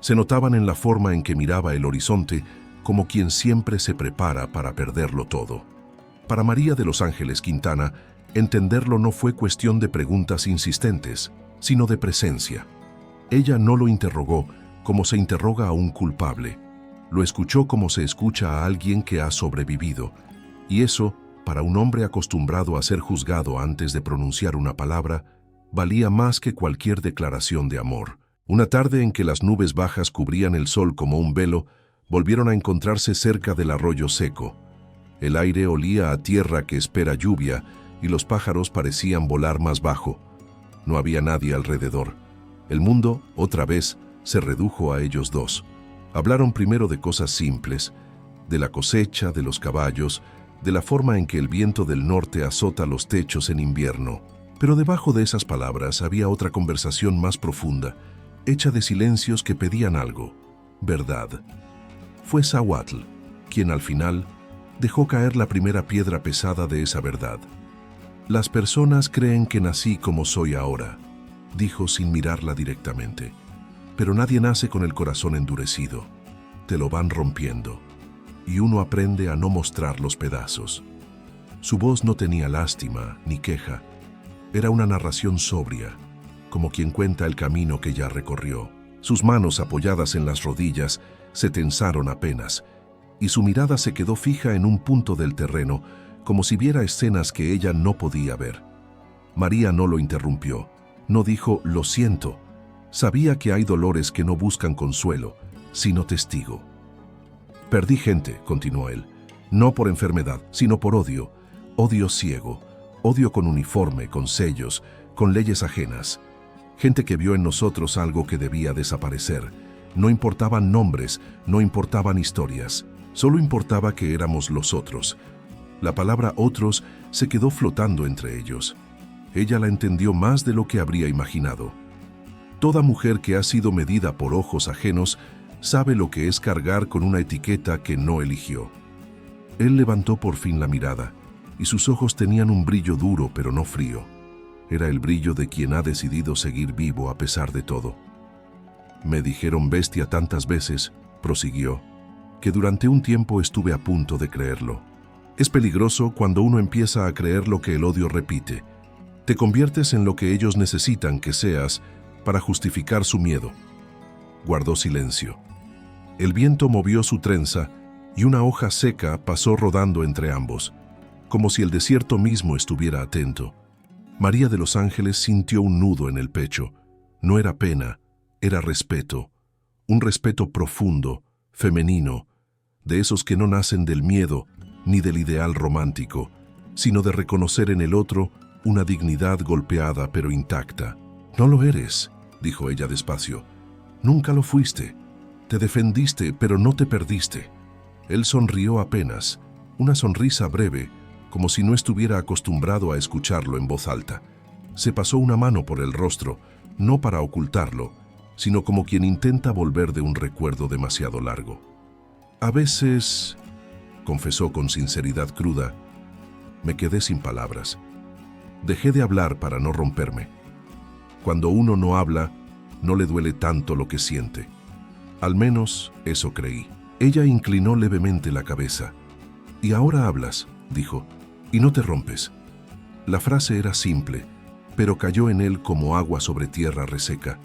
Se notaban en la forma en que miraba el horizonte, como quien siempre se prepara para perderlo todo. Para María de los Ángeles Quintana, entenderlo no fue cuestión de preguntas insistentes, sino de presencia. Ella no lo interrogó como se interroga a un culpable. Lo escuchó como se escucha a alguien que ha sobrevivido, y eso, para un hombre acostumbrado a ser juzgado antes de pronunciar una palabra, valía más que cualquier declaración de amor. Una tarde en que las nubes bajas cubrían el sol como un velo, volvieron a encontrarse cerca del arroyo seco. El aire olía a tierra que espera lluvia y los pájaros parecían volar más bajo. No había nadie alrededor. El mundo, otra vez, se redujo a ellos dos. Hablaron primero de cosas simples, de la cosecha, de los caballos, de la forma en que el viento del norte azota los techos en invierno. Pero debajo de esas palabras había otra conversación más profunda, hecha de silencios que pedían algo: verdad. Fue Zahuatl quien al final dejó caer la primera piedra pesada de esa verdad. Las personas creen que nací como soy ahora, dijo sin mirarla directamente. Pero nadie nace con el corazón endurecido. Te lo van rompiendo, y uno aprende a no mostrar los pedazos. Su voz no tenía lástima ni queja. Era una narración sobria, como quien cuenta el camino que ya recorrió. Sus manos apoyadas en las rodillas se tensaron apenas, y su mirada se quedó fija en un punto del terreno, como si viera escenas que ella no podía ver. María no lo interrumpió, no dijo «lo siento». Sabía que hay dolores que no buscan consuelo, sino testigo. Perdí gente, continuó él, no por enfermedad, sino por odio. Odio ciego, odio con uniforme, con sellos, con leyes ajenas. Gente que vio en nosotros algo que debía desaparecer. No importaban nombres, no importaban historias, solo importaba que éramos los otros. La palabra otros se quedó flotando entre ellos. Ella la entendió más de lo que habría imaginado. Toda mujer que ha sido medida por ojos ajenos sabe lo que es cargar con una etiqueta que no eligió. Él levantó por fin la mirada, y sus ojos tenían un brillo duro pero no frío. Era el brillo de quien ha decidido seguir vivo a pesar de todo. Me dijeron bestia tantas veces, prosiguió, que durante un tiempo estuve a punto de creerlo. Es peligroso cuando uno empieza a creer lo que el odio repite. Te conviertes en lo que ellos necesitan que seas para justificar su miedo. Guardó silencio. El viento movió su trenza y una hoja seca pasó rodando entre ambos, como si el desierto mismo estuviera atento. María de los Ángeles sintió un nudo en el pecho. No era pena, era respeto. Un respeto profundo, femenino, de esos que no nacen del miedo ni del ideal romántico, sino de reconocer en el otro una dignidad golpeada pero intacta. No lo eres, dijo ella despacio. Nunca lo fuiste. Te defendiste, pero no te perdiste. Él sonrió apenas, una sonrisa breve, como si no estuviera acostumbrado a escucharlo en voz alta. Se pasó una mano por el rostro, no para ocultarlo, sino como quien intenta volver de un recuerdo demasiado largo. A veces, confesó con sinceridad cruda, me quedé sin palabras. Dejé de hablar para no romperme. Cuando uno no habla, no le duele tanto lo que siente. Al menos eso creí. Ella inclinó levemente la cabeza. Y ahora hablas, dijo, y no te rompes. La frase era simple, pero cayó en él como agua sobre tierra reseca.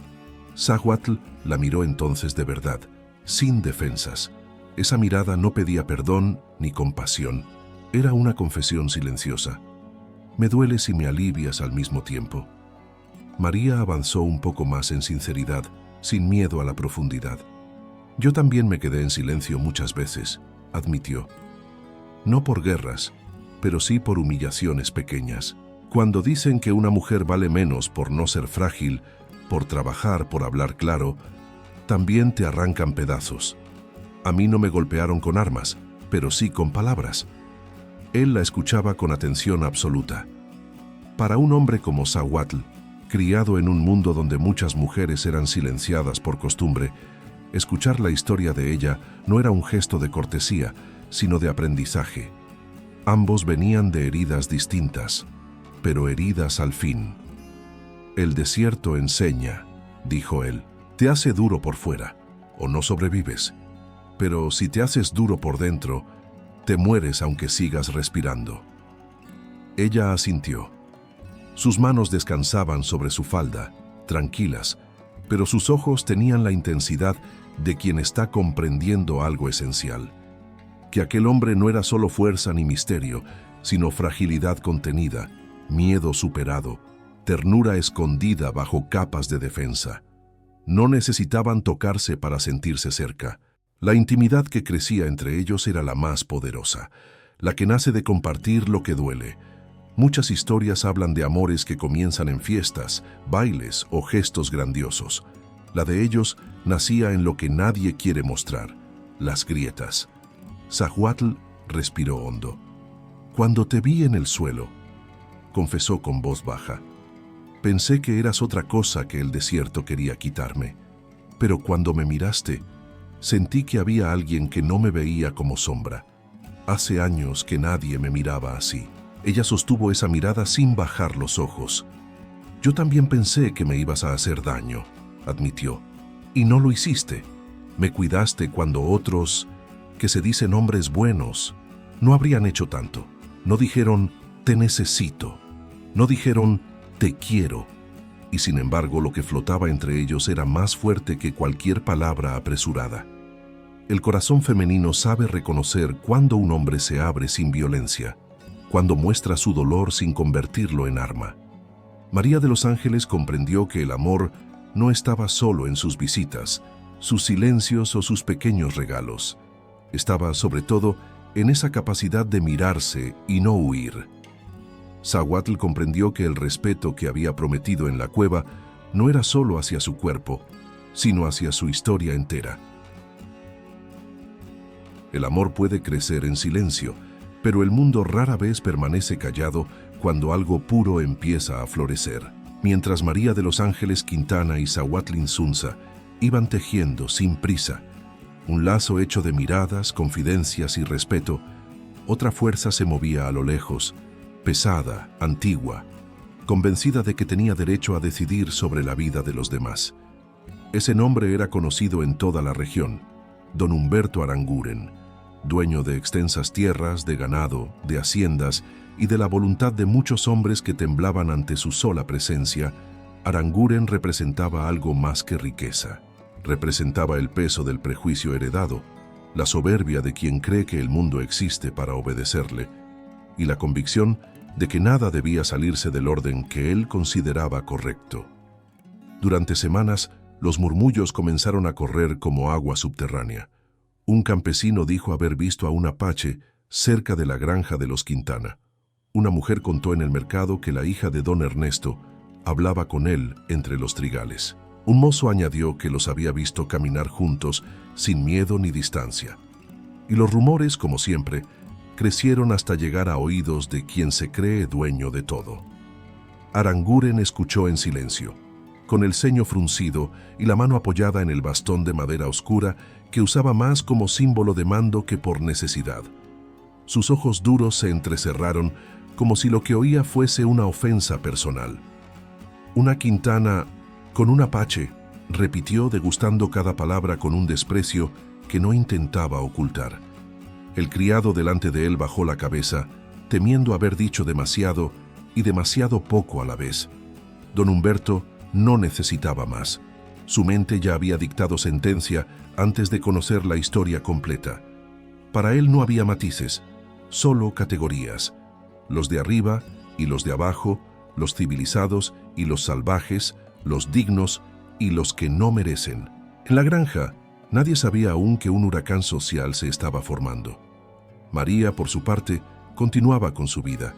Zahuatl la miró entonces de verdad, sin defensas. Esa mirada no pedía perdón ni compasión. Era una confesión silenciosa. Me duele si me alivias al mismo tiempo. María avanzó un poco más en sinceridad, sin miedo a la profundidad. Yo también me quedé en silencio muchas veces, admitió. No por guerras, pero sí por humillaciones pequeñas. Cuando dicen que una mujer vale menos por no ser frágil, por trabajar, por hablar claro, también te arrancan pedazos. A mí no me golpearon con armas, pero sí con palabras. Él la escuchaba con atención absoluta. Para un hombre como Zahuatl, criado en un mundo donde muchas mujeres eran silenciadas por costumbre, escuchar la historia de ella no era un gesto de cortesía, sino de aprendizaje. Ambos venían de heridas distintas, pero heridas al fin. El desierto enseña, dijo él, te hace duro por fuera, o no sobrevives. Pero si te haces duro por dentro, te mueres aunque sigas respirando. Ella asintió. Sus manos descansaban sobre su falda, tranquilas, pero sus ojos tenían la intensidad de quien está comprendiendo algo esencial. Que aquel hombre no era solo fuerza ni misterio, sino fragilidad contenida, miedo superado, ternura escondida bajo capas de defensa. No necesitaban tocarse para sentirse cerca. La intimidad que crecía entre ellos era la más poderosa, la que nace de compartir lo que duele. Muchas historias hablan de amores que comienzan en fiestas, bailes o gestos grandiosos. La de ellos nacía en lo que nadie quiere mostrar, las grietas. Zahuatl respiró hondo. Cuando te vi en el suelo, confesó con voz baja, pensé que eras otra cosa que el desierto quería quitarme. Pero cuando me miraste, sentí que había alguien que no me veía como sombra. Hace años que nadie me miraba así. Ella sostuvo esa mirada sin bajar los ojos. Yo también pensé que me ibas a hacer daño, admitió. Y no lo hiciste. Me cuidaste cuando otros, que se dicen hombres buenos, no habrían hecho tanto. No dijeron, te necesito. No dijeron, te quiero. Y sin embargo, lo que flotaba entre ellos era más fuerte que cualquier palabra apresurada. El corazón femenino sabe reconocer cuando un hombre se abre sin violencia, cuando muestra su dolor sin convertirlo en arma. María de los Ángeles comprendió que el amor no estaba solo en sus visitas, sus silencios o sus pequeños regalos. Estaba, sobre todo, en esa capacidad de mirarse y no huir. Zahuatl comprendió que el respeto que había prometido en la cueva no era solo hacia su cuerpo, sino hacia su historia entera. El amor puede crecer en silencio, pero el mundo rara vez permanece callado cuando algo puro empieza a florecer. Mientras María de los Ángeles Quintana y Zahuatl Insunza iban tejiendo sin prisa un lazo hecho de miradas, confidencias y respeto, otra fuerza se movía a lo lejos, pesada, antigua, convencida de que tenía derecho a decidir sobre la vida de los demás. Ese nombre era conocido en toda la región, don Humberto Aranguren, dueño de extensas tierras, de ganado, de haciendas y de la voluntad de muchos hombres que temblaban ante su sola presencia, Aranguren representaba algo más que riqueza. Representaba el peso del prejuicio heredado, la soberbia de quien cree que el mundo existe para obedecerle, y la convicción de que nada debía salirse del orden que él consideraba correcto. Durante semanas, los murmullos comenzaron a correr como agua subterránea. Un campesino dijo haber visto a un apache cerca de la granja de los Quintana. Una mujer contó en el mercado que la hija de don Ernesto hablaba con él entre los trigales. Un mozo añadió que los había visto caminar juntos sin miedo ni distancia. Y los rumores, como siempre, crecieron hasta llegar a oídos de quien se cree dueño de todo. Aranguren escuchó en silencio, con el ceño fruncido y la mano apoyada en el bastón de madera oscura que usaba más como símbolo de mando que por necesidad. Sus ojos duros se entrecerraron como si lo que oía fuese una ofensa personal. Una Quintana con un apache, repitió degustando cada palabra con un desprecio que no intentaba ocultar. El criado delante de él bajó la cabeza, temiendo haber dicho demasiado y demasiado poco a la vez. Don Humberto no necesitaba más. Su mente ya había dictado sentencia antes de conocer la historia completa. Para él no había matices, solo categorías. Los de arriba y los de abajo, los civilizados y los salvajes, los dignos y los que no merecen. En la granja, nadie sabía aún que un huracán social se estaba formando. María, por su parte, continuaba con su vida.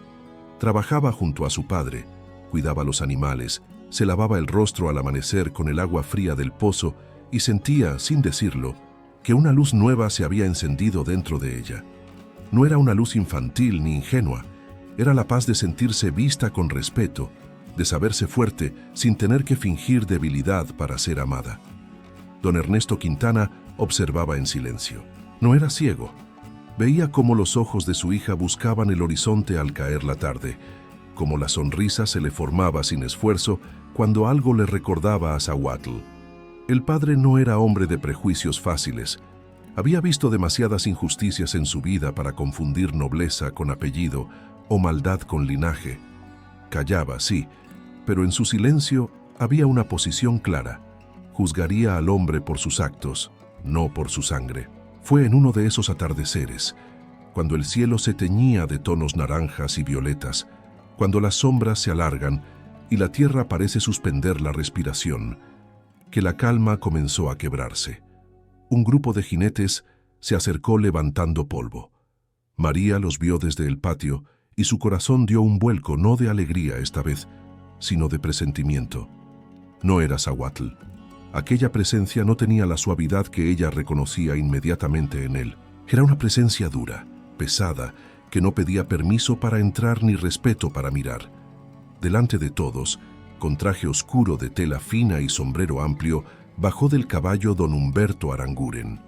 Trabajaba junto a su padre, cuidaba los animales, se lavaba el rostro al amanecer con el agua fría del pozo y sentía, sin decirlo, que una luz nueva se había encendido dentro de ella. No era una luz infantil ni ingenua, era la paz de sentirse vista con respeto, de saberse fuerte sin tener que fingir debilidad para ser amada. Don Ernesto Quintana observaba en silencio. No era ciego. Veía cómo los ojos de su hija buscaban el horizonte al caer la tarde, cómo la sonrisa se le formaba sin esfuerzo cuando algo le recordaba a Zahuatl. El padre no era hombre de prejuicios fáciles. Había visto demasiadas injusticias en su vida para confundir nobleza con apellido o maldad con linaje. Callaba, sí, pero en su silencio había una posición clara. Juzgaría al hombre por sus actos, no por su sangre. Fue en uno de esos atardeceres, cuando el cielo se teñía de tonos naranjas y violetas, cuando las sombras se alargan y la tierra parece suspender la respiración, que la calma comenzó a quebrarse. Un grupo de jinetes se acercó levantando polvo. María los vio desde el patio y su corazón dio un vuelco no de alegría esta vez, sino de presentimiento. No era Zahuatl. Aquella presencia no tenía la suavidad que ella reconocía inmediatamente en él. Era una presencia dura, pesada, que no pedía permiso para entrar ni respeto para mirar. Delante de todos, con traje oscuro de tela fina y sombrero amplio, bajó del caballo don Humberto Aranguren.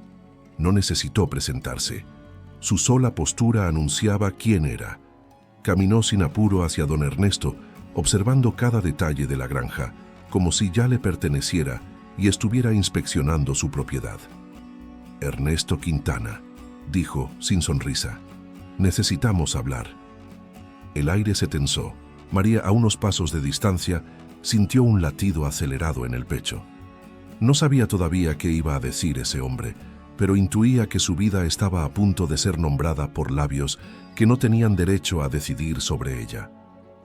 No necesitó presentarse. Su sola postura anunciaba quién era. Caminó sin apuro hacia don Ernesto, observando cada detalle de la granja, como si ya le perteneciera y estuviera inspeccionando su propiedad. Ernesto Quintana, dijo sin sonrisa, necesitamos hablar. El aire se tensó. María, a unos pasos de distancia, sintió un latido acelerado en el pecho. No sabía todavía qué iba a decir ese hombre, pero intuía que su vida estaba a punto de ser nombrada por labios que no tenían derecho a decidir sobre ella.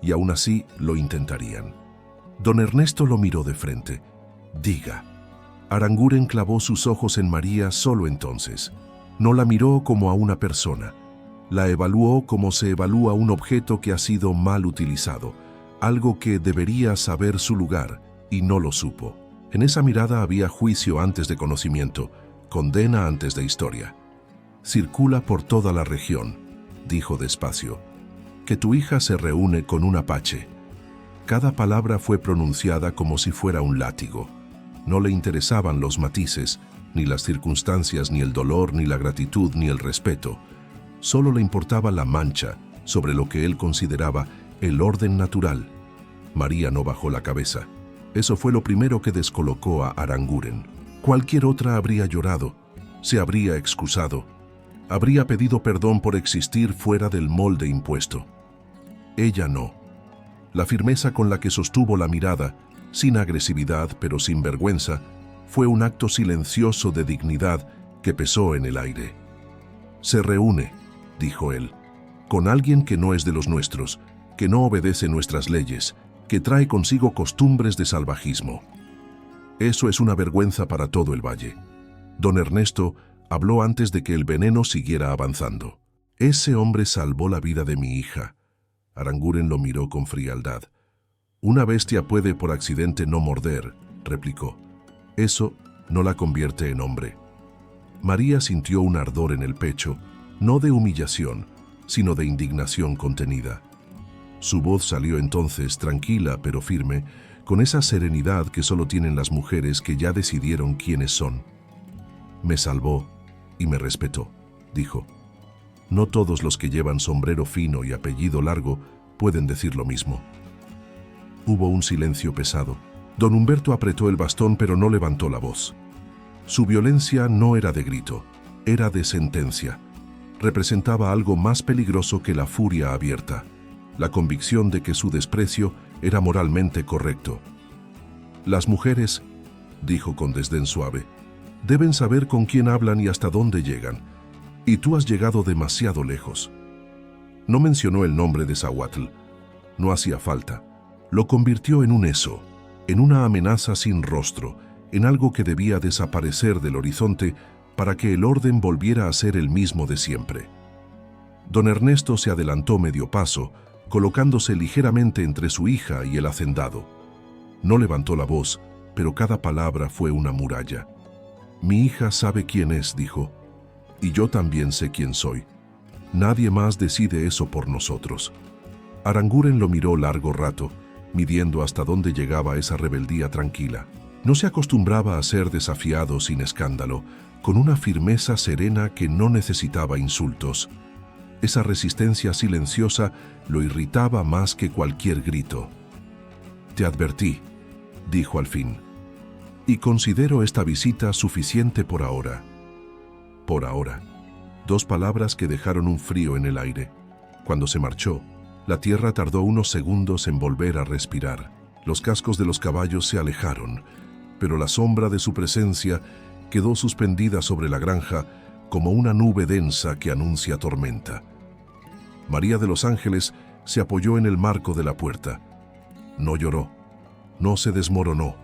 Y aún así lo intentarían. Don Ernesto lo miró de frente. Diga. Aranguren clavó sus ojos en María solo entonces. No la miró como a una persona. La evaluó como se evalúa un objeto que ha sido mal utilizado, algo que debería saber su lugar y no lo supo. En esa mirada había juicio antes de conocimiento, condena antes de historia. Circula por toda la región, dijo despacio, que tu hija se reúne con un apache. Cada palabra fue pronunciada como si fuera un látigo. No le interesaban los matices, ni las circunstancias, ni el dolor, ni la gratitud, ni el respeto. Solo le importaba la mancha sobre lo que él consideraba el orden natural. María no bajó la cabeza. Eso fue lo primero que descolocó a Aranguren. Cualquier otra habría llorado, se habría excusado, habría pedido perdón por existir fuera del molde impuesto. Ella no. La firmeza con la que sostuvo la mirada, sin agresividad pero sin vergüenza, fue un acto silencioso de dignidad que pesó en el aire. «Se reúne», dijo él, «con alguien que no es de los nuestros, que no obedece nuestras leyes, que trae consigo costumbres de salvajismo. Eso es una vergüenza para todo el valle». Don Ernesto habló antes de que el veneno siguiera avanzando. «Ese hombre salvó la vida de mi hija». Aranguren lo miró con frialdad. «Una bestia puede por accidente no morder», replicó. «Eso no la convierte en hombre». María sintió un ardor en el pecho, no de humillación, sino de indignación contenida. Su voz salió entonces, tranquila pero firme, con esa serenidad que solo tienen las mujeres que ya decidieron quiénes son. «Me salvó y me respetó», dijo. «No todos los que llevan sombrero fino y apellido largo pueden decir lo mismo». Hubo un silencio pesado. Don Humberto apretó el bastón pero no levantó la voz. Su violencia no era de grito, era de sentencia. Representaba algo más peligroso que la furia abierta, la convicción de que su desprecio era moralmente correcto. «Las mujeres», dijo con desdén suave, «deben saber con quién hablan y hasta dónde llegan, y tú has llegado demasiado lejos». No mencionó el nombre de Zahuatl. No hacía falta. Lo convirtió en un eso, en una amenaza sin rostro, en algo que debía desaparecer del horizonte para que el orden volviera a ser el mismo de siempre. Don Ernesto se adelantó medio paso, colocándose ligeramente entre su hija y el hacendado. No levantó la voz, pero cada palabra fue una muralla. «Mi hija sabe quién es», dijo, «y yo también sé quién soy. Nadie más decide eso por nosotros». Aranguren lo miró largo rato, midiendo hasta dónde llegaba esa rebeldía tranquila. No se acostumbraba a ser desafiado sin escándalo, con una firmeza serena que no necesitaba insultos. Esa resistencia silenciosa lo irritaba más que cualquier grito. «Te advertí», dijo al fin, «y considero esta visita suficiente por ahora». Por ahora. Dos palabras que dejaron un frío en el aire. Cuando se marchó, la tierra tardó unos segundos en volver a respirar. Los cascos de los caballos se alejaron, pero la sombra de su presencia quedó suspendida sobre la granja como una nube densa que anuncia tormenta. María de los Ángeles se apoyó en el marco de la puerta. No lloró, no se desmoronó.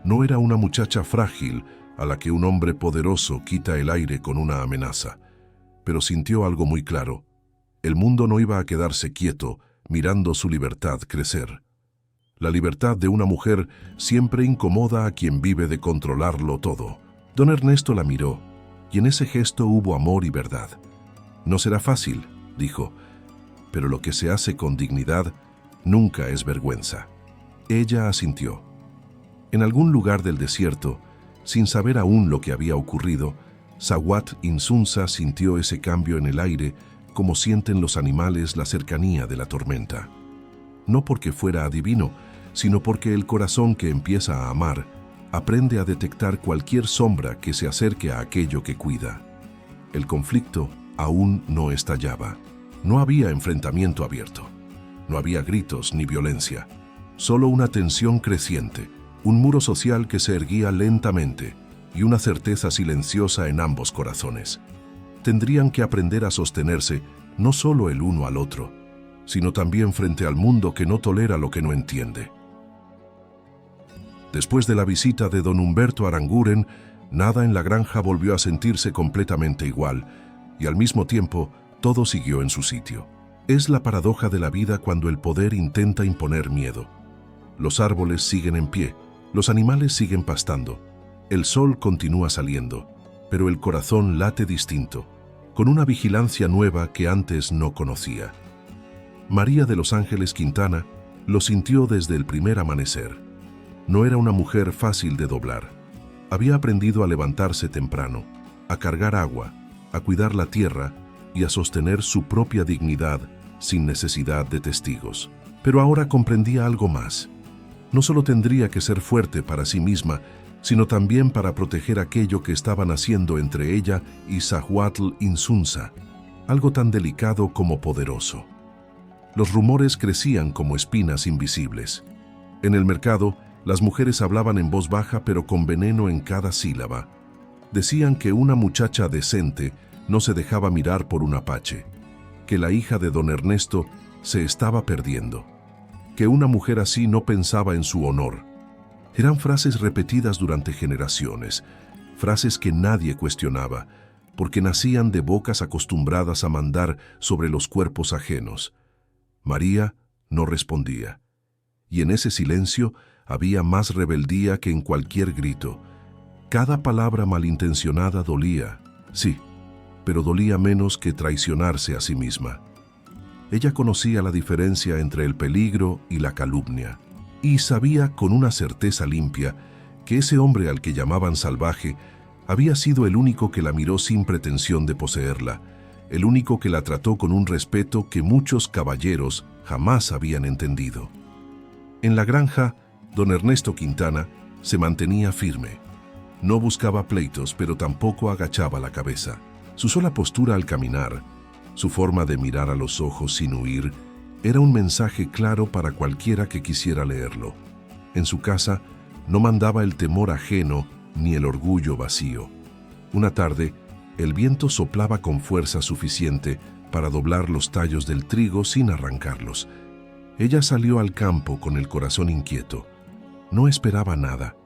No era una muchacha frágil a la que un hombre poderoso quita el aire con una amenaza, pero sintió algo muy claro. El mundo no iba a quedarse quieto mirando su libertad crecer. La libertad de una mujer siempre incomoda a quien vive de controlarlo todo. Don Ernesto la miró, y en ese gesto hubo amor y verdad. «No será fácil», dijo, «pero lo que se hace con dignidad nunca es vergüenza». Ella asintió. En algún lugar del desierto, sin saber aún lo que había ocurrido, Zahuatl Insunza sintió ese cambio en el aire como sienten los animales la cercanía de la tormenta. No porque fuera adivino, sino porque el corazón que empieza a amar aprende a detectar cualquier sombra que se acerque a aquello que cuida. El conflicto aún no estallaba. No había enfrentamiento abierto. No había gritos ni violencia. Solo una tensión creciente, un muro social que se erguía lentamente y una certeza silenciosa en ambos corazones. Tendrían que aprender a sostenerse no solo el uno al otro, sino también frente al mundo que no tolera lo que no entiende. Después de la visita de don Humberto Aranguren, nada en la granja volvió a sentirse completamente igual, y al mismo tiempo todo siguió en su sitio. Es la paradoja de la vida cuando el poder intenta imponer miedo. Los árboles siguen en pie, los animales siguen pastando, el sol continúa saliendo, pero el corazón late distinto, con una vigilancia nueva que antes no conocía. María de los Ángeles Quintana lo sintió desde el primer amanecer. No era una mujer fácil de doblar. Había aprendido a levantarse temprano, a cargar agua, a cuidar la tierra y a sostener su propia dignidad sin necesidad de testigos. Pero ahora comprendía algo más. No solo tendría que ser fuerte para sí misma, sino también para proteger aquello que estaban haciendo entre ella y Zahuatl Insunza, algo tan delicado como poderoso. Los rumores crecían como espinas invisibles. En el mercado, las mujeres hablaban en voz baja pero con veneno en cada sílaba. Decían que una muchacha decente no se dejaba mirar por un apache, que la hija de don Ernesto se estaba perdiendo, que una mujer así no pensaba en su honor. Eran frases repetidas durante generaciones, frases que nadie cuestionaba, porque nacían de bocas acostumbradas a mandar sobre los cuerpos ajenos. María no respondía, y en ese silencio había más rebeldía que en cualquier grito. Cada palabra malintencionada dolía, sí, pero dolía menos que traicionarse a sí misma. Ella conocía la diferencia entre el peligro y la calumnia, y sabía con una certeza limpia que ese hombre al que llamaban salvaje había sido el único que la miró sin pretensión de poseerla, el único que la trató con un respeto que muchos caballeros jamás habían entendido. En la granja, don Ernesto Quintana se mantenía firme. No buscaba pleitos, pero tampoco agachaba la cabeza. Su sola postura al caminar, su forma de mirar a los ojos sin huir, era un mensaje claro para cualquiera que quisiera leerlo. En su casa no mandaba el temor ajeno ni el orgullo vacío. Una tarde, el viento soplaba con fuerza suficiente para doblar los tallos del trigo sin arrancarlos. Ella salió al campo con el corazón inquieto. No esperaba nada,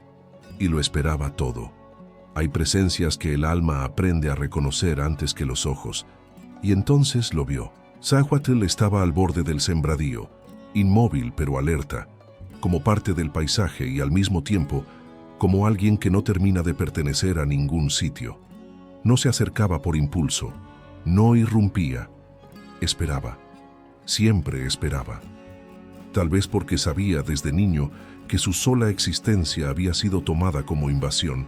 y lo esperaba todo. Hay presencias que el alma aprende a reconocer antes que los ojos, y entonces lo vio. Zahuatl estaba al borde del sembradío, inmóvil pero alerta, como parte del paisaje y al mismo tiempo como alguien que no termina de pertenecer a ningún sitio. No se acercaba por impulso, no irrumpía, esperaba, siempre esperaba. Tal vez porque sabía desde niño que su sola existencia había sido tomada como invasión.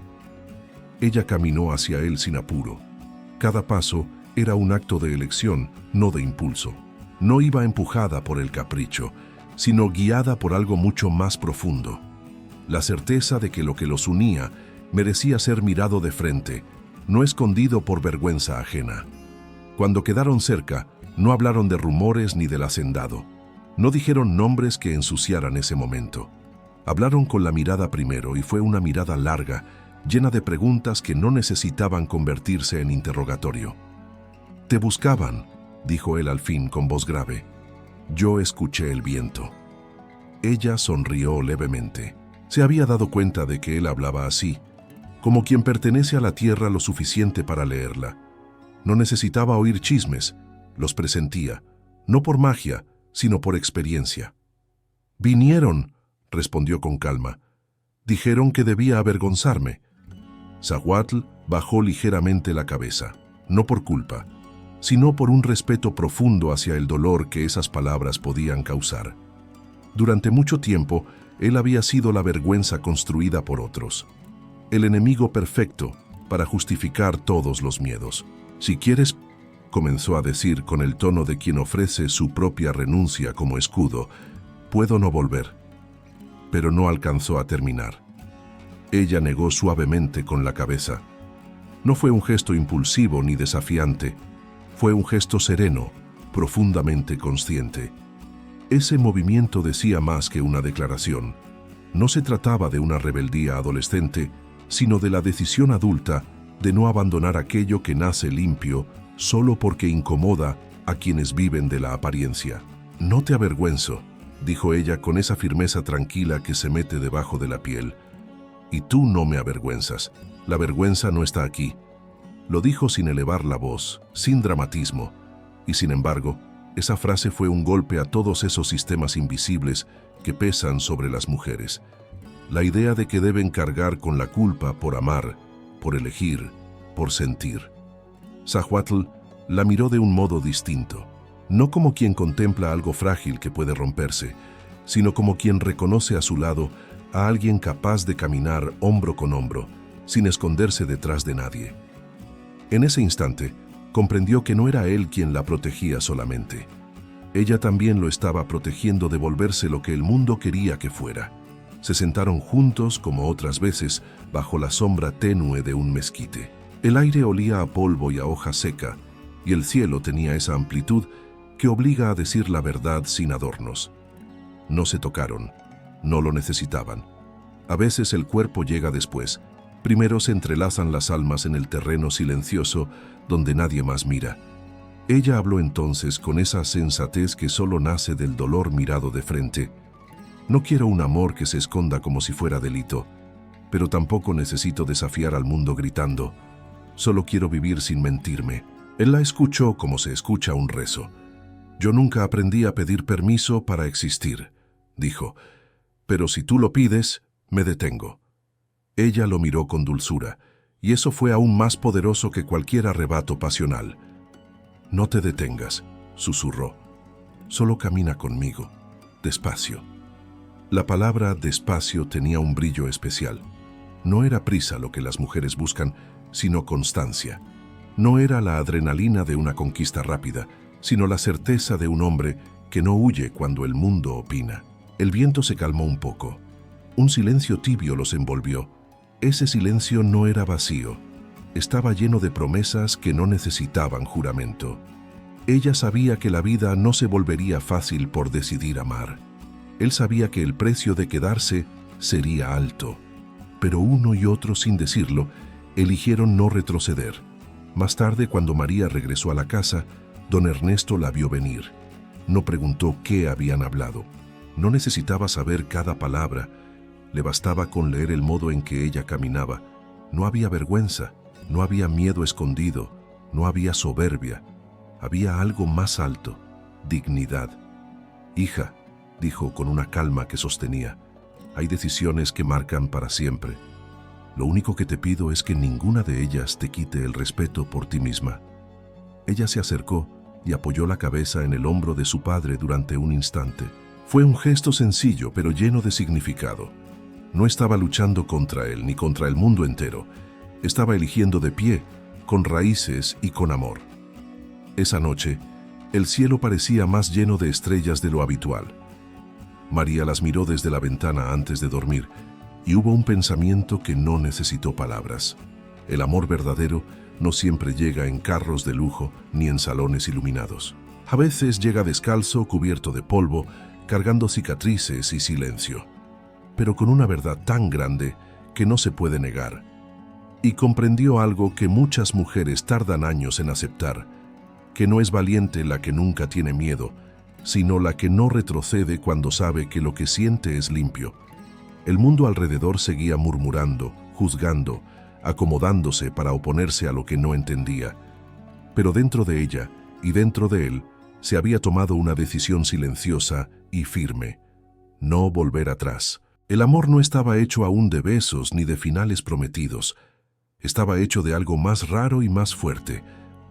Ella caminó hacia él sin apuro. Cada paso era un acto de elección, no de impulso. No iba empujada por el capricho, sino guiada por algo mucho más profundo. La certeza de que lo que los unía merecía ser mirado de frente, no escondido por vergüenza ajena. Cuando quedaron cerca, no hablaron de rumores ni del hacendado. No dijeron nombres que ensuciaran ese momento. Hablaron con la mirada primero y fue una mirada larga, llena de preguntas que no necesitaban convertirse en interrogatorio. «Te buscaban», dijo él al fin con voz grave. «Yo escuché el viento». Ella sonrió levemente. Se había dado cuenta de que él hablaba así, como quien pertenece a la tierra lo suficiente para leerla. No necesitaba oír chismes, los presentía, no por magia, sino por experiencia. «Vinieron», respondió con calma. «Dijeron que debía avergonzarme». Zahuatl bajó ligeramente la cabeza, no por culpa, sino por un respeto profundo hacia el dolor que esas palabras podían causar. Durante mucho tiempo, él había sido la vergüenza construida por otros, el enemigo perfecto para justificar todos los miedos. «Si quieres», comenzó a decir con el tono de quien ofrece su propia renuncia como escudo, «puedo no volver». Pero no alcanzó a terminar. Ella negó suavemente con la cabeza. No fue un gesto impulsivo ni desafiante, fue un gesto sereno, profundamente consciente. Ese movimiento decía más que una declaración. No se trataba de una rebeldía adolescente, sino de la decisión adulta de no abandonar aquello que nace limpio solo porque incomoda a quienes viven de la apariencia. «No te avergüenzo», dijo ella con esa firmeza tranquila que se mete debajo de la piel. «Y tú no me avergüenzas. La vergüenza no está aquí». Lo dijo sin elevar la voz, sin dramatismo, y sin embargo, esa frase fue un golpe a todos esos sistemas invisibles que pesan sobre las mujeres. La idea de que deben cargar con la culpa por amar, por elegir, por sentir. Zahuatl la miró de un modo distinto, no como quien contempla algo frágil que puede romperse, sino como quien reconoce a su lado a alguien capaz de caminar hombro con hombro, sin esconderse detrás de nadie. En ese instante, comprendió que no era él quien la protegía solamente. Ella también lo estaba protegiendo de volverse lo que el mundo quería que fuera. Se sentaron juntos, como otras veces, bajo la sombra tenue de un mezquite. El aire olía a polvo y a hoja seca, y el cielo tenía esa amplitud que obliga a decir la verdad sin adornos. No se tocaron, no lo necesitaban. A veces el cuerpo llega después. Primero se entrelazan las almas en el terreno silencioso donde nadie más mira. Ella habló entonces con esa sensatez que solo nace del dolor mirado de frente. No quiero un amor que se esconda como si fuera delito, pero tampoco necesito desafiar al mundo gritando. Solo quiero vivir sin mentirme. Él la escuchó como se escucha un rezo. Yo nunca aprendí a pedir permiso para existir, dijo, pero si tú lo pides, me detengo. Ella lo miró con dulzura, y eso fue aún más poderoso que cualquier arrebato pasional. No te detengas, susurró. Solo camina conmigo, despacio. La palabra despacio tenía un brillo especial. No era prisa lo que las mujeres buscan, sino constancia. No era la adrenalina de una conquista rápida, sino la certeza de un hombre que no huye cuando el mundo opina. El viento se calmó un poco. Un silencio tibio los envolvió. Ese silencio no era vacío. Estaba lleno de promesas que no necesitaban juramento. Ella sabía que la vida no se volvería fácil por decidir amar. Él sabía que el precio de quedarse sería alto. Pero uno y otro, sin decirlo, eligieron no retroceder. Más tarde, cuando María regresó a la casa, don Ernesto la vio venir. No preguntó qué habían hablado. No necesitaba saber cada palabra. Le bastaba con leer el modo en que ella caminaba. No había vergüenza, no había miedo escondido, no había soberbia. Había algo más alto, dignidad. Hija, dijo con una calma que sostenía, hay decisiones que marcan para siempre. Lo único que te pido es que ninguna de ellas te quite el respeto por ti misma. Ella se acercó y apoyó la cabeza en el hombro de su padre durante un instante. Fue un gesto sencillo, pero lleno de significado. No estaba luchando contra él ni contra el mundo entero. Estaba eligiendo de pie, con raíces y con amor. Esa noche, el cielo parecía más lleno de estrellas de lo habitual. María las miró desde la ventana antes de dormir, y hubo un pensamiento que no necesitó palabras. El amor verdadero no siempre llega en carros de lujo ni en salones iluminados. A veces llega descalzo, cubierto de polvo, cargando cicatrices y silencio, pero con una verdad tan grande que no se puede negar. Y comprendió algo que muchas mujeres tardan años en aceptar, que no es valiente la que nunca tiene miedo, sino la que no retrocede cuando sabe que lo que siente es limpio. El mundo alrededor seguía murmurando, juzgando, acomodándose para oponerse a lo que no entendía. Pero dentro de ella y dentro de él se había tomado una decisión silenciosa y firme: no volver atrás. El amor no estaba hecho aún de besos ni de finales prometidos. Estaba hecho de algo más raro y más fuerte: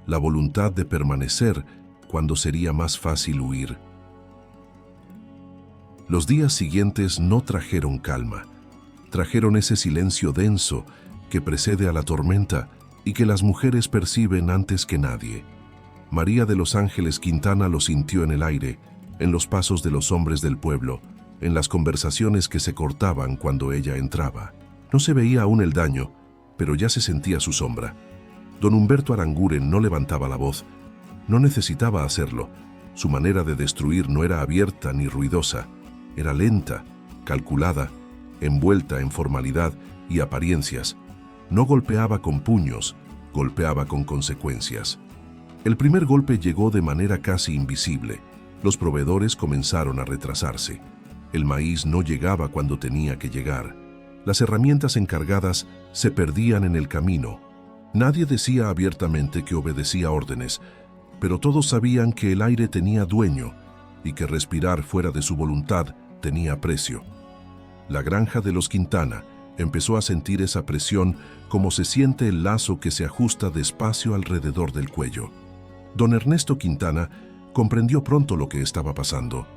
la voluntad de permanecer cuando sería más fácil huir. Los días siguientes no trajeron calma. Trajeron ese silencio denso que precede a la tormenta y que las mujeres perciben antes que nadie. María de los Ángeles Quintana lo sintió en el aire, en los pasos de los hombres del pueblo, en las conversaciones que se cortaban cuando ella entraba. No se veía aún el daño, pero ya se sentía su sombra. Don Humberto Aranguren no levantaba la voz. No necesitaba hacerlo. Su manera de destruir no era abierta ni ruidosa. Era lenta, calculada, envuelta en formalidad y apariencias. No golpeaba con puños, golpeaba con consecuencias. El primer golpe llegó de manera casi invisible. Los proveedores comenzaron a retrasarse. El maíz no llegaba cuando tenía que llegar. Las herramientas encargadas se perdían en el camino. Nadie decía abiertamente que obedecía órdenes, pero todos sabían que el aire tenía dueño y que respirar fuera de su voluntad tenía precio. La granja de los Quintana empezó a sentir esa presión como se siente el lazo que se ajusta despacio alrededor del cuello. Don Ernesto Quintana comprendió pronto lo que estaba pasando.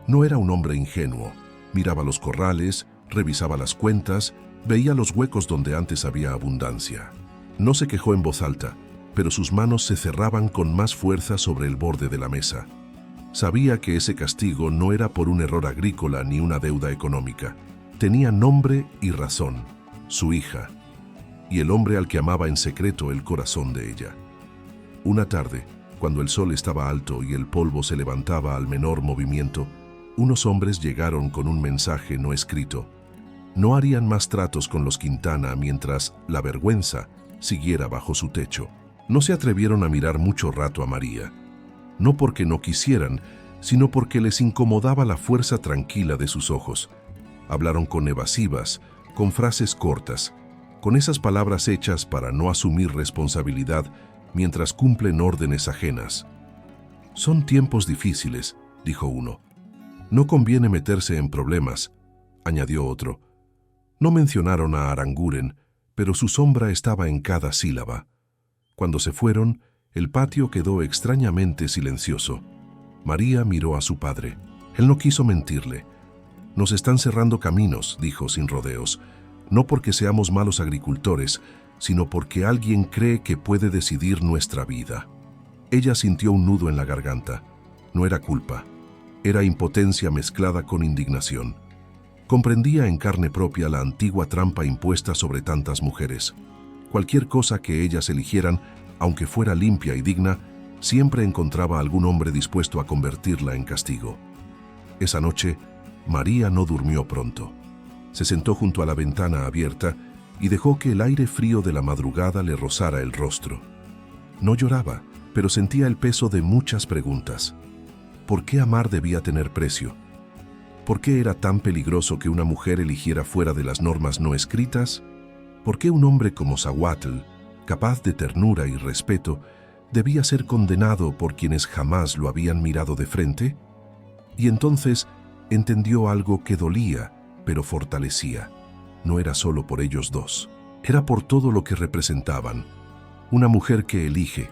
No era un hombre ingenuo. Miraba los corrales, revisaba las cuentas, veía los huecos donde antes había abundancia. No se quejó en voz alta, pero sus manos se cerraban con más fuerza sobre el borde de la mesa. Sabía que ese castigo no era por un error agrícola ni una deuda económica. tenía nombre y razón, su hija, y el hombre al que amaba en secreto el corazón de ella. Una tarde, cuando el sol estaba alto y el polvo se levantaba al menor movimiento, unos hombres llegaron con un mensaje no escrito. No harían más tratos con los Quintana mientras la vergüenza siguiera bajo su techo. No se atrevieron a mirar mucho rato a María, no porque no quisieran, sino porque les incomodaba la fuerza tranquila de sus ojos. Hablaron con evasivas, con frases cortas, con esas palabras hechas para no asumir responsabilidad mientras cumplen órdenes ajenas. «Son tiempos difíciles», dijo uno. «No conviene meterse en problemas», añadió otro. No mencionaron a Aranguren, pero su sombra estaba en cada sílaba. Cuando se fueron, el patio quedó extrañamente silencioso. María miró a su padre. Él no quiso mentirle. «Nos están cerrando caminos», dijo sin rodeos, «no porque seamos malos agricultores, sino porque alguien cree que puede decidir nuestra vida». Ella sintió un nudo en la garganta. No era culpa. Era impotencia mezclada con indignación. Comprendía en carne propia la antigua trampa impuesta sobre tantas mujeres. Cualquier cosa que ellas eligieran, aunque fuera limpia y digna, siempre encontraba algún hombre dispuesto a convertirla en castigo. Esa noche, María no durmió pronto. Se sentó junto a la ventana abierta y dejó que el aire frío de la madrugada le rozara el rostro. No lloraba, pero sentía el peso de muchas preguntas. ¿Por qué amar debía tener precio? ¿Por qué era tan peligroso que una mujer eligiera fuera de las normas no escritas? ¿Por qué un hombre como Zahuatl, capaz de ternura y respeto, debía ser condenado por quienes jamás lo habían mirado de frente? Y entonces entendió algo que dolía, pero fortalecía. No era solo por ellos dos, era por todo lo que representaban. Una mujer que elige,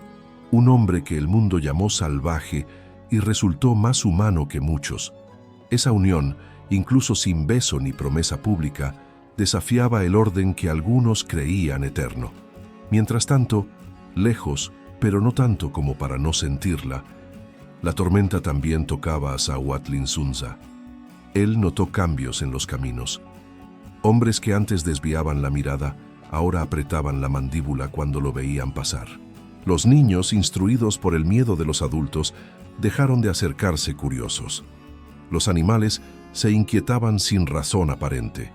un hombre que el mundo llamó salvaje y resultó más humano que muchos. Esa unión, incluso sin beso ni promesa pública, desafiaba el orden que algunos creían eterno. Mientras tanto, lejos, pero no tanto como para no sentirla, la tormenta también tocaba a Zahuatl Insunza. Él notó cambios en los caminos. Hombres que antes desviaban la mirada, ahora apretaban la mandíbula cuando lo veían pasar. Los niños, instruidos por el miedo de los adultos, dejaron de acercarse curiosos. Los animales se inquietaban sin razón aparente.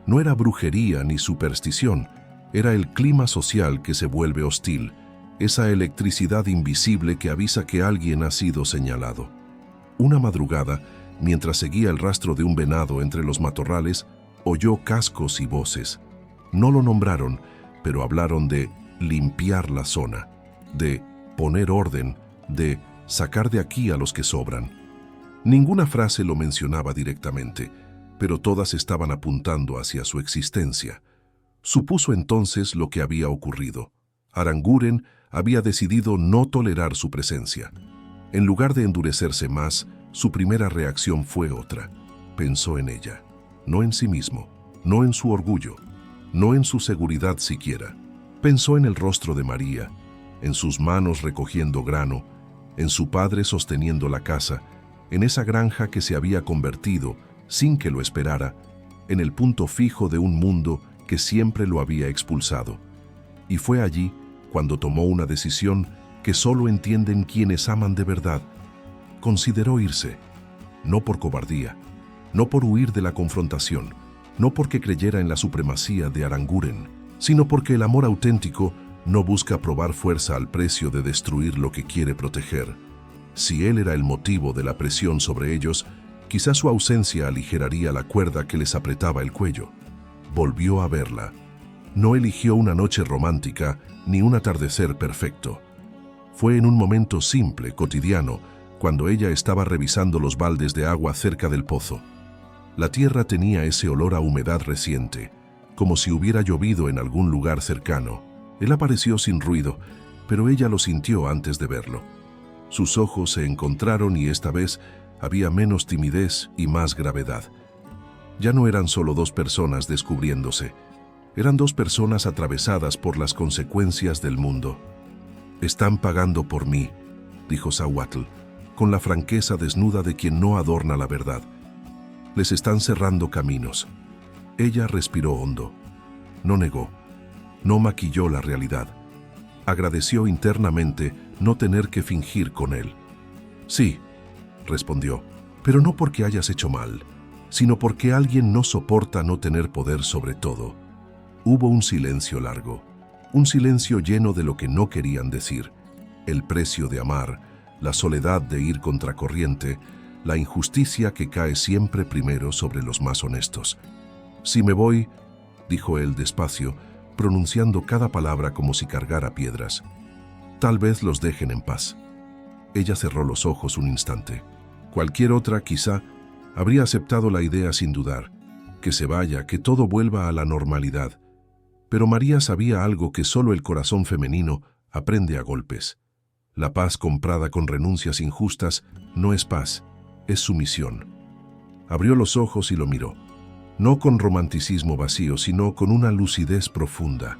No era brujería ni superstición, era el clima social que se vuelve hostil, esa electricidad invisible que avisa que alguien ha sido señalado. Una madrugada, mientras seguía el rastro de un venado entre los matorrales, oyó cascos y voces. No lo nombraron, pero hablaron de limpiar la zona, de poner orden, de sacar de aquí a los que sobran. Ninguna frase lo mencionaba directamente, pero todas estaban apuntando hacia su existencia. Supuso entonces lo que había ocurrido. Aranguren había decidido no tolerar su presencia. En lugar de endurecerse más, su primera reacción fue otra. Pensó en ella, no en sí mismo, no en su orgullo, no en su seguridad siquiera. Pensó en el rostro de María, en sus manos recogiendo grano, en su padre sosteniendo la casa, en esa granja que se había convertido, sin que lo esperara, en el punto fijo de un mundo que siempre lo había expulsado. Y fue allí cuando tomó una decisión que solo entienden quienes aman de verdad. Consideró irse, no por cobardía, no por huir de la confrontación, no porque creyera en la supremacía de Aranguren, sino porque el amor auténtico no busca probar fuerza al precio de destruir lo que quiere proteger. Si él era el motivo de la presión sobre ellos, quizás su ausencia aligeraría la cuerda que les apretaba el cuello. Volvió a verla. No eligió una noche romántica ni un atardecer perfecto. Fue en un momento simple, cotidiano, cuando ella estaba revisando los baldes de agua cerca del pozo. La tierra tenía ese olor a humedad reciente, como si hubiera llovido en algún lugar cercano. Él apareció sin ruido, pero ella lo sintió antes de verlo. Sus ojos se encontraron y esta vez había menos timidez y más gravedad. Ya no eran solo dos personas descubriéndose, eran dos personas atravesadas por las consecuencias del mundo. «Están pagando por mí», dijo Zahuatl, con la franqueza desnuda de quien no adorna la verdad. «Les están cerrando caminos. Ella respiró hondo. No negó, no maquilló la realidad. Agradeció internamente no tener que fingir con él. Sí, respondió, pero no porque hayas hecho mal, sino porque alguien no soporta no tener poder sobre todo. Hubo un silencio largo, un silencio lleno de lo que no querían decir. El precio de amar, la soledad de ir contracorriente, la injusticia que cae siempre primero sobre los más honestos. Si me voy, dijo él despacio, pronunciando cada palabra como si cargara piedras. Tal vez los dejen en paz. Ella cerró los ojos un instante. Cualquier otra, quizá, habría aceptado la idea sin dudar, que se vaya, que todo vuelva a la normalidad. Pero María sabía algo que solo el corazón femenino aprende a golpes. La paz comprada con renuncias injustas no es paz, es sumisión. Abrió los ojos y lo miró, no con romanticismo vacío, sino con una lucidez profunda.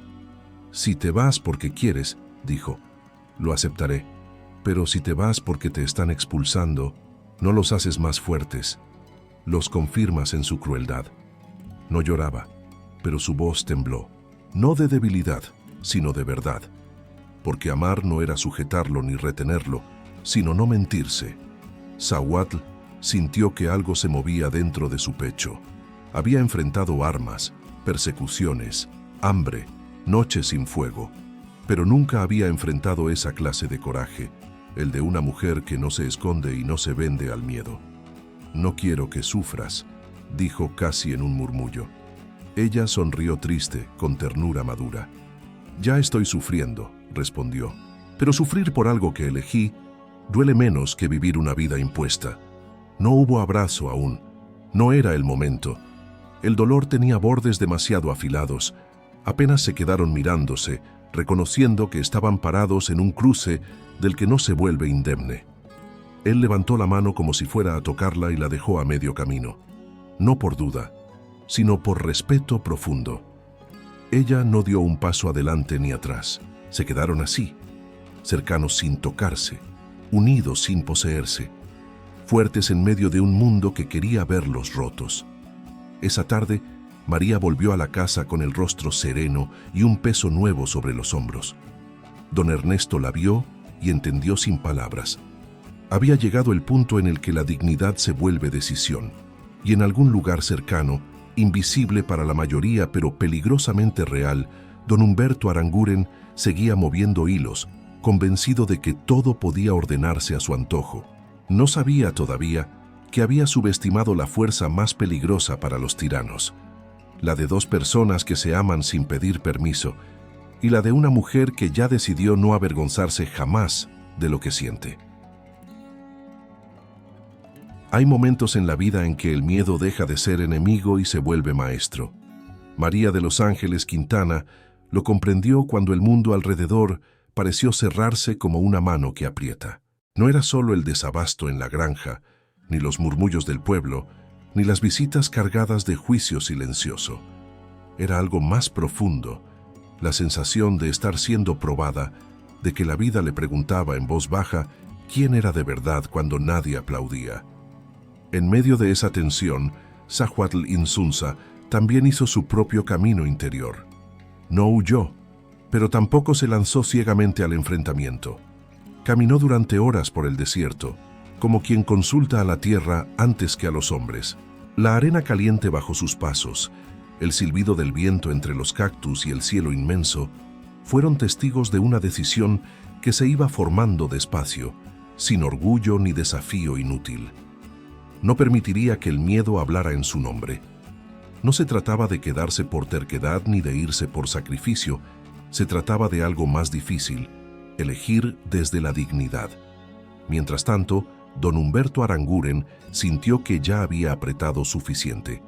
Si te vas porque quieres, dijo, lo aceptaré, pero si te vas porque te están expulsando, no los haces más fuertes, los confirmas en su crueldad. No lloraba, pero su voz tembló, no de debilidad, sino de verdad, porque amar no era sujetarlo ni retenerlo, sino no mentirse. Zahuatl sintió que algo se movía dentro de su pecho. Había enfrentado armas, persecuciones, hambre, noches sin fuego, pero nunca había enfrentado esa clase de coraje, el de una mujer que no se esconde y no se vende al miedo. No quiero que sufras, dijo casi en un murmullo. Ella sonrió triste, con ternura madura. Ya estoy sufriendo, respondió, pero sufrir por algo que elegí duele menos que vivir una vida impuesta. No hubo abrazo aún, no era el momento. El dolor tenía bordes demasiado afilados. Apenas se quedaron mirándose, reconociendo que estaban parados en un cruce del que no se vuelve indemne. Él levantó la mano como si fuera a tocarla y la dejó a medio camino. No por duda, sino por respeto profundo. Ella no dio un paso adelante ni atrás. Se quedaron así, cercanos sin tocarse, unidos sin poseerse, fuertes en medio de un mundo que quería verlos rotos. Esa tarde, María volvió a la casa con el rostro sereno y un peso nuevo sobre los hombros. Don Ernesto la vio y entendió sin palabras. Había llegado el punto en el que la dignidad se vuelve decisión, y en algún lugar cercano, invisible para la mayoría pero peligrosamente real, don Humberto Aranguren seguía moviendo hilos, convencido de que todo podía ordenarse a su antojo. No sabía todavía que había subestimado la fuerza más peligrosa para los tiranos, la de dos personas que se aman sin pedir permiso, y la de una mujer que ya decidió no avergonzarse jamás de lo que siente. Hay momentos en la vida en que el miedo deja de ser enemigo y se vuelve maestro. María de los Ángeles Quintana lo comprendió cuando el mundo alrededor pareció cerrarse como una mano que aprieta. No era solo el desabasto en la granja, ni los murmullos del pueblo, ni las visitas cargadas de juicio silencioso. Era algo más profundo, la sensación de estar siendo probada, de que la vida le preguntaba en voz baja quién era de verdad cuando nadie aplaudía. En medio de esa tensión, Zahuatl Insunza también hizo su propio camino interior. No huyó, pero tampoco se lanzó ciegamente al enfrentamiento. Caminó durante horas por el desierto, como quien consulta a la tierra antes que a los hombres. La arena caliente bajo sus pasos, el silbido del viento entre los cactus y el cielo inmenso, fueron testigos de una decisión que se iba formando despacio, sin orgullo ni desafío inútil. No permitiría que el miedo hablara en su nombre. No se trataba de quedarse por terquedad ni de irse por sacrificio, se trataba de algo más difícil, elegir desde la dignidad. Mientras tanto, don Humberto Aranguren sintió que ya había apretado suficiente.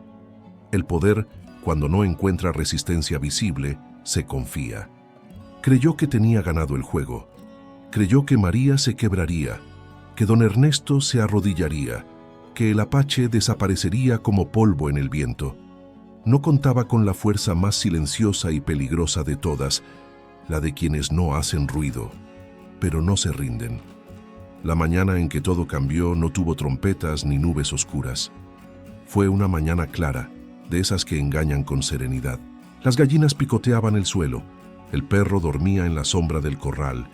El poder, cuando no encuentra resistencia visible, se confía. Creyó que tenía ganado el juego. Creyó que María se quebraría, que don Ernesto se arrodillaría, que el apache desaparecería como polvo en el viento. No contaba con la fuerza más silenciosa y peligrosa de todas, la de quienes no hacen ruido, pero no se rinden. La mañana en que todo cambió no tuvo trompetas ni nubes oscuras. Fue una mañana clara, de esas que engañan con serenidad. Las gallinas picoteaban el suelo, el perro dormía en la sombra del corral,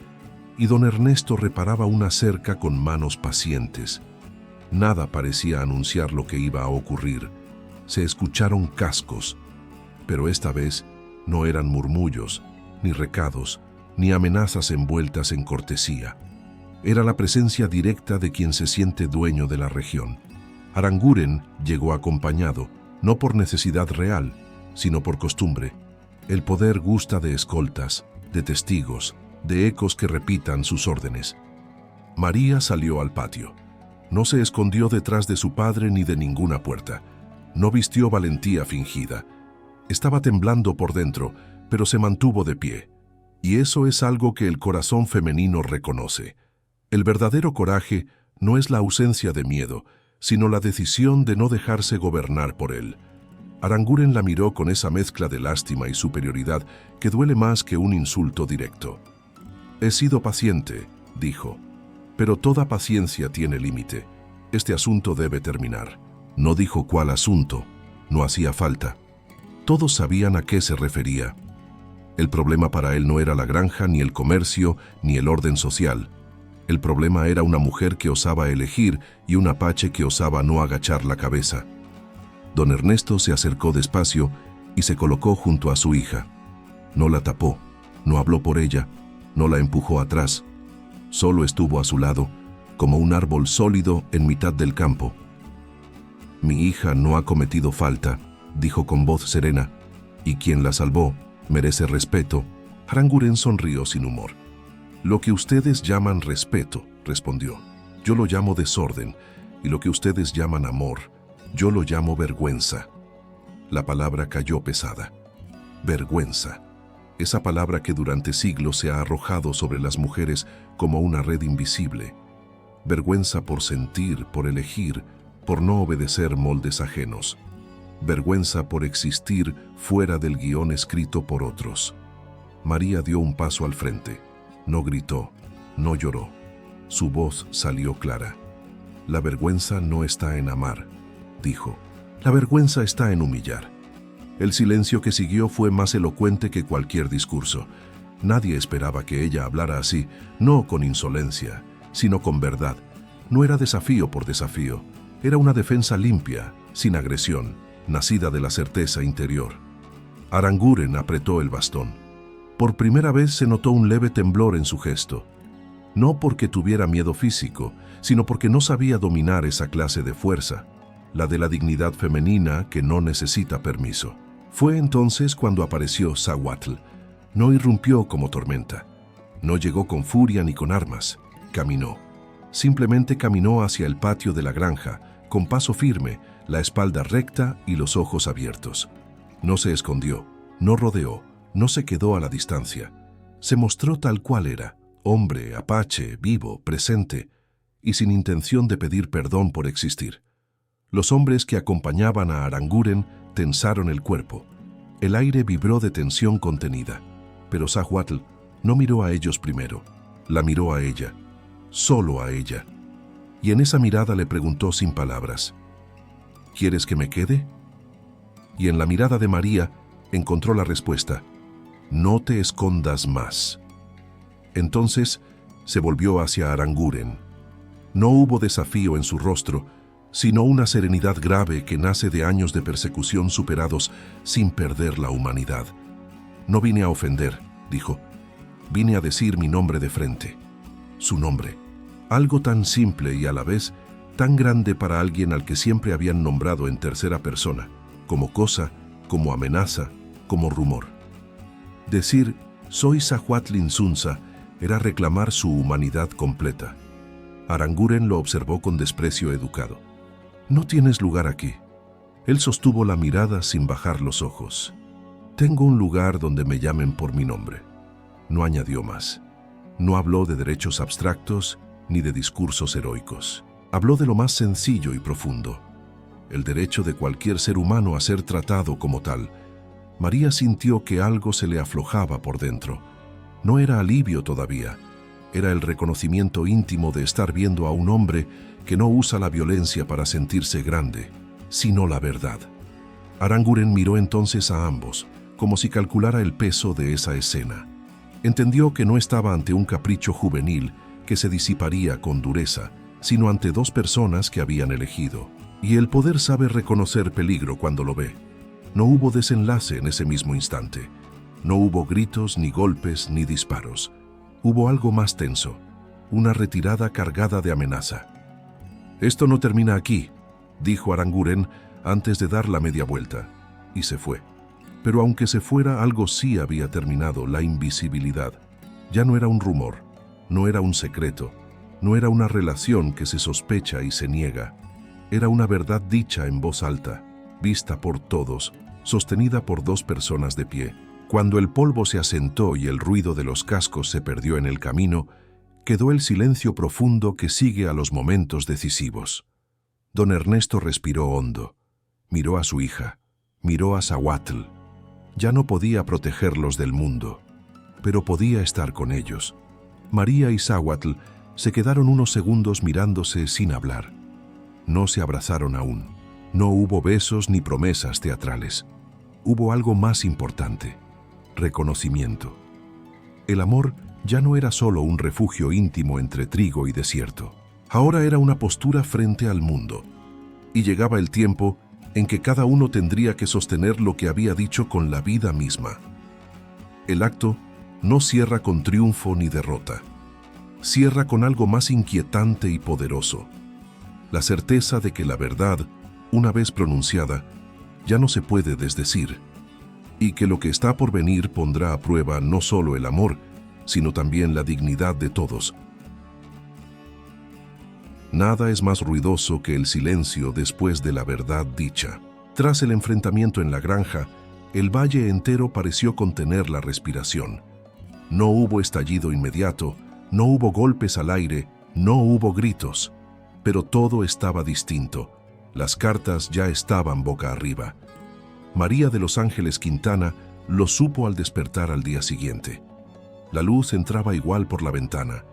y don Ernesto reparaba una cerca con manos pacientes. Nada parecía anunciar lo que iba a ocurrir. Se escucharon cascos, pero esta vez no eran murmullos, ni recados, ni amenazas envueltas en cortesía. Era la presencia directa de quien se siente dueño de la región. Aranguren llegó acompañado, no por necesidad real, sino por costumbre. El poder gusta de escoltas, de testigos, de ecos que repitan sus órdenes. María salió al patio. No se escondió detrás de su padre ni de ninguna puerta. No vistió valentía fingida. Estaba temblando por dentro, pero se mantuvo de pie. Y eso es algo que el corazón femenino reconoce. El verdadero coraje no es la ausencia de miedo, sino la decisión de no dejarse gobernar por él. Aranguren la miró con esa mezcla de lástima y superioridad que duele más que un insulto directo. «He sido paciente», dijo, «pero toda paciencia tiene límite. Este asunto debe terminar». No dijo cuál asunto, no hacía falta. Todos sabían a qué se refería. El problema para él no era la granja, ni el comercio, ni el orden social. El problema era una mujer que osaba elegir y un apache que osaba no agachar la cabeza. Don Ernesto se acercó despacio y se colocó junto a su hija. No la tapó, no habló por ella, no la empujó atrás. Solo estuvo a su lado, como un árbol sólido en mitad del campo. «Mi hija no ha cometido falta», dijo con voz serena, «y quien la salvó merece respeto». Aranguren sonrió sin humor. «Lo que ustedes llaman respeto», respondió, «yo lo llamo desorden, y lo que ustedes llaman amor, yo lo llamo vergüenza». La palabra cayó pesada. Vergüenza. Esa palabra que durante siglos se ha arrojado sobre las mujeres como una red invisible. Vergüenza por sentir, por elegir, por no obedecer moldes ajenos. Vergüenza por existir fuera del guión escrito por otros. María dio un paso al frente. No gritó, no lloró. Su voz salió clara. «La vergüenza no está en amar», dijo. «La vergüenza está en humillar». El silencio que siguió fue más elocuente que cualquier discurso. Nadie esperaba que ella hablara así, no con insolencia, sino con verdad. No era desafío por desafío. Era una defensa limpia, sin agresión, nacida de la certeza interior. Aranguren apretó el bastón. Por primera vez se notó un leve temblor en su gesto. No porque tuviera miedo físico, sino porque no sabía dominar esa clase de fuerza, la de la dignidad femenina que no necesita permiso. Fue entonces cuando apareció Zahuatl. No irrumpió como tormenta. No llegó con furia ni con armas. Caminó. Simplemente caminó hacia el patio de la granja, con paso firme, la espalda recta y los ojos abiertos. No se escondió, no rodeó, no se quedó a la distancia. Se mostró tal cual era, hombre, apache, vivo, presente, y sin intención de pedir perdón por existir. Los hombres que acompañaban a Aranguren tensaron el cuerpo. El aire vibró de tensión contenida. Pero Zahuatl no miró a ellos primero, la miró a ella, solo a ella. Y en esa mirada le preguntó sin palabras, «¿Quieres que me quede?». Y en la mirada de María encontró la respuesta, «No te escondas más». Entonces se volvió hacia Aranguren. No hubo desafío en su rostro, sino una serenidad grave que nace de años de persecución superados sin perder la humanidad. «No vine a ofender», dijo, «vine a decir mi nombre de frente». Su nombre. Algo tan simple y a la vez tan grande para alguien al que siempre habían nombrado en tercera persona, como cosa, como amenaza, como rumor. Decir «soy Zahuatl Insunza» era reclamar su humanidad completa. Aranguren lo observó con desprecio educado. «No tienes lugar aquí». Él sostuvo la mirada sin bajar los ojos. «Tengo un lugar donde me llamen por mi nombre». No añadió más. No habló de derechos abstractos ni de discursos heroicos. Habló de lo más sencillo y profundo, el derecho de cualquier ser humano a ser tratado como tal. María sintió que algo se le aflojaba por dentro. No era alivio todavía, era el reconocimiento íntimo de estar viendo a un hombre que no usa la violencia para sentirse grande, sino la verdad. Aranguren miró entonces a ambos, como si calculara el peso de esa escena. Entendió que no estaba ante un capricho juvenil que se disiparía con dureza, sino ante dos personas que habían elegido. Y el poder sabe reconocer peligro cuando lo ve. No hubo desenlace en ese mismo instante. No hubo gritos, ni golpes, ni disparos. Hubo algo más tenso, una retirada cargada de amenaza. «Esto no termina aquí», dijo Aranguren antes de dar la media vuelta, y se fue. Pero aunque se fuera, algo sí había terminado: la invisibilidad. Ya no era un rumor, no era un secreto, no era una relación que se sospecha y se niega. Era una verdad dicha en voz alta, vista por todos, sostenida por dos personas de pie. Cuando el polvo se asentó y el ruido de los cascos se perdió en el camino, quedó el silencio profundo que sigue a los momentos decisivos. Don Ernesto respiró hondo, miró a su hija, miró a Zahuatl. Ya no podía protegerlos del mundo, pero podía estar con ellos. María y Zahuatl se quedaron unos segundos mirándose sin hablar. No se abrazaron aún. No hubo besos ni promesas teatrales. Hubo algo más importante: reconocimiento. El amor ya no era solo un refugio íntimo entre trigo y desierto. Ahora era una postura frente al mundo. Y llegaba el tiempo en que cada uno tendría que sostener lo que había dicho con la vida misma. El acto no cierra con triunfo ni derrota. Cierra con algo más inquietante y poderoso: la certeza de que la verdad, una vez pronunciada, ya no se puede desdecir, y que lo que está por venir pondrá a prueba no solo el amor, sino también la dignidad de todos. Nada es más ruidoso que el silencio después de la verdad dicha. Tras el enfrentamiento en la granja, el valle entero pareció contener la respiración. No hubo estallido inmediato, no hubo golpes al aire, no hubo gritos. Pero todo estaba distinto. Las cartas ya estaban boca arriba. María de los Ángeles Quintana lo supo al despertar al día siguiente. La luz entraba igual por la ventana.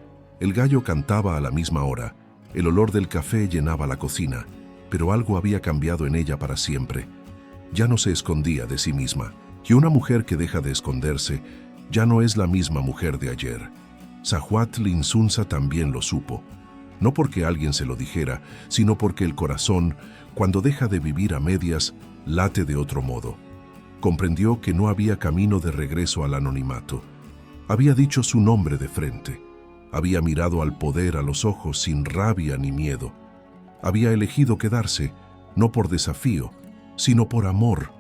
El gallo cantaba a la misma hora. El olor del café llenaba la cocina, pero algo había cambiado en ella para siempre. Ya no se escondía de sí misma. Y una mujer que deja de esconderse ya no es la misma mujer de ayer. Zahuatl Insunza también lo supo. No porque alguien se lo dijera, sino porque el corazón, cuando deja de vivir a medias, late de otro modo. Comprendió que no había camino de regreso al anonimato. Había dicho su nombre de frente. Había mirado al poder a los ojos sin rabia ni miedo. Había elegido quedarse, no por desafío, sino por amor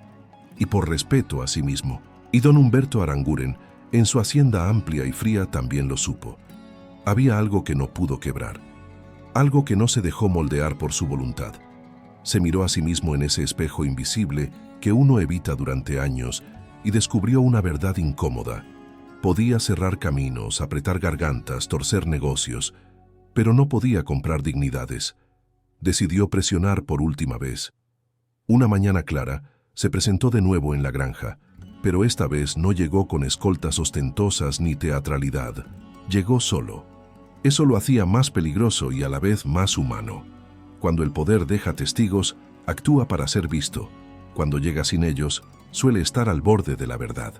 y por respeto a sí mismo. Y don Humberto Aranguren, en su hacienda amplia y fría, también lo supo. Había algo que no pudo quebrar. Algo que no se dejó moldear por su voluntad. Se miró a sí mismo en ese espejo invisible que uno evita durante años y descubrió una verdad incómoda. Podía cerrar caminos, apretar gargantas, torcer negocios, pero no podía comprar dignidades. Decidió presionar por última vez. Una mañana clara, se presentó de nuevo en la granja, pero esta vez no llegó con escoltas ostentosas ni teatralidad. Llegó solo. Eso lo hacía más peligroso y a la vez más humano. Cuando el poder deja testigos, actúa para ser visto. Cuando llega sin ellos, suele estar al borde de la verdad.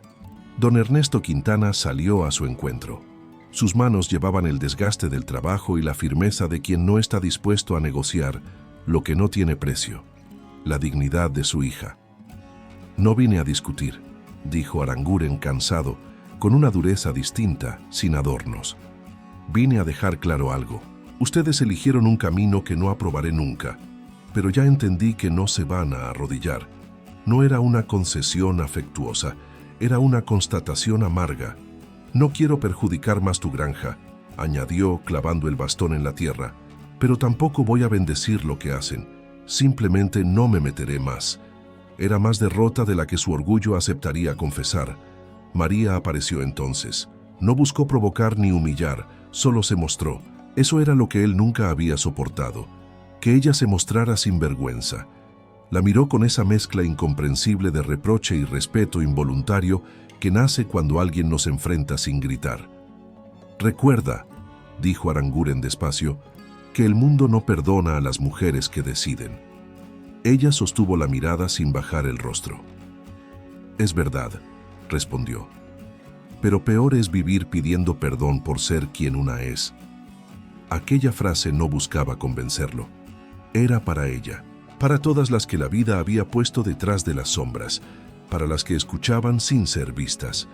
Don Ernesto Quintana salió a su encuentro. Sus manos llevaban el desgaste del trabajo y la firmeza de quien no está dispuesto a negociar lo que no tiene precio: la dignidad de su hija. «No vine a discutir», dijo Aranguren cansado, con una dureza distinta, sin adornos. «Vine a dejar claro algo. Ustedes eligieron un camino que no aprobaré nunca, pero ya entendí que no se van a arrodillar. No era una concesión afectuosa, era una constatación amarga. No quiero perjudicar más tu granja», añadió clavando el bastón en la tierra, «pero tampoco voy a bendecir lo que hacen. Simplemente no me meteré más». Era más derrota de la que su orgullo aceptaría confesar. María apareció entonces. No buscó provocar ni humillar, solo se mostró. Eso era lo que él nunca había soportado, que ella se mostrara sin vergüenza. La miró con esa mezcla incomprensible de reproche y respeto involuntario que nace cuando alguien nos enfrenta sin gritar. «Recuerda», dijo Aranguren despacio, «que el mundo no perdona a las mujeres que deciden». Ella sostuvo la mirada sin bajar el rostro. «Es verdad», respondió. «Pero peor es vivir pidiendo perdón por ser quien una es». Aquella frase no buscaba convencerlo. Era para ella, para todas las que la vida había puesto detrás de las sombras, para las que escuchaban sin ser vistas.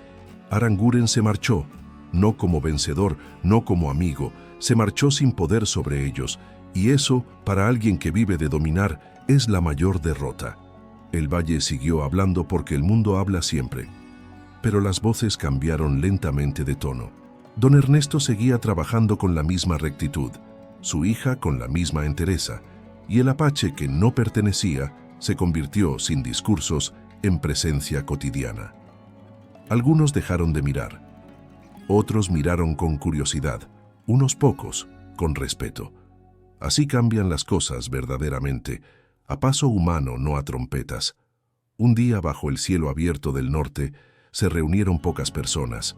Aranguren se marchó, no como vencedor, no como amigo, se marchó sin poder sobre ellos, y eso, para alguien que vive de dominar, es la mayor derrota. El valle siguió hablando porque el mundo habla siempre. Pero las voces cambiaron lentamente de tono. Don Ernesto seguía trabajando con la misma rectitud, su hija con la misma entereza, y el apache que no pertenecía se convirtió, sin discursos, en presencia cotidiana. Algunos dejaron de mirar. Otros miraron con curiosidad, unos pocos, con respeto. Así cambian las cosas verdaderamente, a paso humano, no a trompetas. Un día, bajo el cielo abierto del norte, se reunieron pocas personas.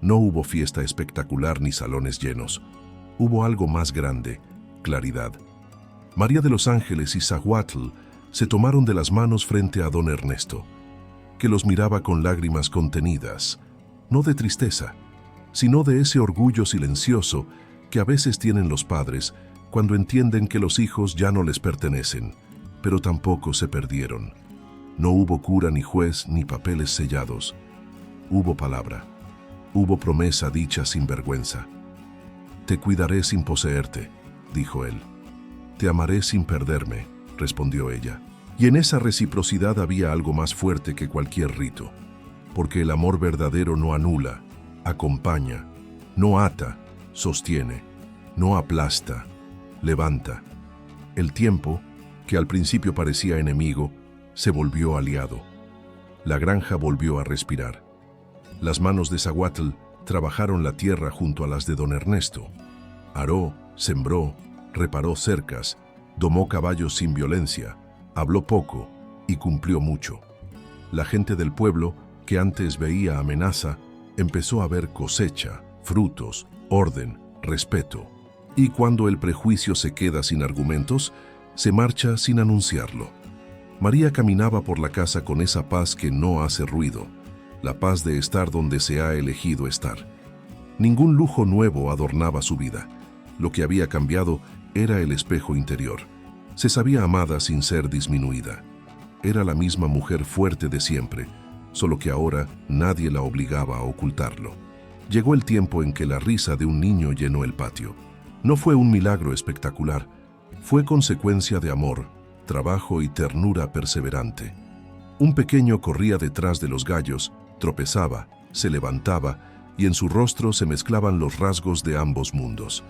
No hubo fiesta espectacular ni salones llenos. Hubo algo más grande, claridad. María de los Ángeles y Zahuatl se tomaron de las manos frente a don Ernesto, que los miraba con lágrimas contenidas, no de tristeza, sino de ese orgullo silencioso que a veces tienen los padres cuando entienden que los hijos ya no les pertenecen, pero tampoco se perdieron. No hubo cura ni juez ni papeles sellados. Hubo palabra. Hubo promesa dicha sin vergüenza. «Te cuidaré sin poseerte», dijo él. «Te amaré sin perderme», respondió ella. Y en esa reciprocidad había algo más fuerte que cualquier rito, porque el amor verdadero no anula, acompaña, no ata, sostiene, no aplasta, levanta. El tiempo, que al principio parecía enemigo, se volvió aliado. La granja volvió a respirar. Las manos de Zahuatl trabajaron la tierra junto a las de don Ernesto. Aró, sembró, reparó cercas, domó caballos sin violencia, habló poco y cumplió mucho. La gente del pueblo, que antes veía amenaza, empezó a ver cosecha, frutos, orden, respeto. Y cuando el prejuicio se queda sin argumentos, se marcha sin anunciarlo. María caminaba por la casa con esa paz que no hace ruido, la paz de estar donde se ha elegido estar. Ningún lujo nuevo adornaba su vida. Lo que había cambiado era el espejo interior. Se sabía amada sin ser disminuida. Era la misma mujer fuerte de siempre, solo que ahora nadie la obligaba a ocultarlo. Llegó el tiempo en que la risa de un niño llenó el patio. No fue un milagro espectacular, fue consecuencia de amor, trabajo y ternura perseverante. Un pequeño corría detrás de los gallos, tropezaba, se levantaba, y en su rostro se mezclaban los rasgos de ambos mundos,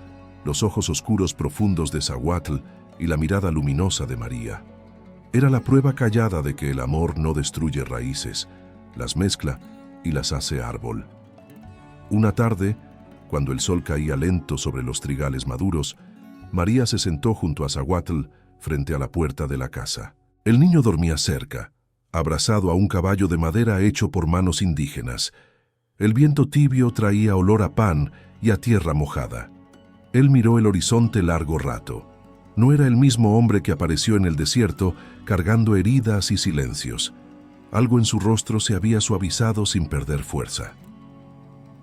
los ojos oscuros profundos de Zahuatl y la mirada luminosa de María. Era la prueba callada de que el amor no destruye raíces, las mezcla y las hace árbol. Una tarde, cuando el sol caía lento sobre los trigales maduros, María se sentó junto a Zahuatl frente a la puerta de la casa. El niño dormía cerca, abrazado a un caballo de madera hecho por manos indígenas. El viento tibio traía olor a pan y a tierra mojada. Él miró el horizonte largo rato. No era el mismo hombre que apareció en el desierto cargando heridas y silencios. Algo en su rostro se había suavizado sin perder fuerza.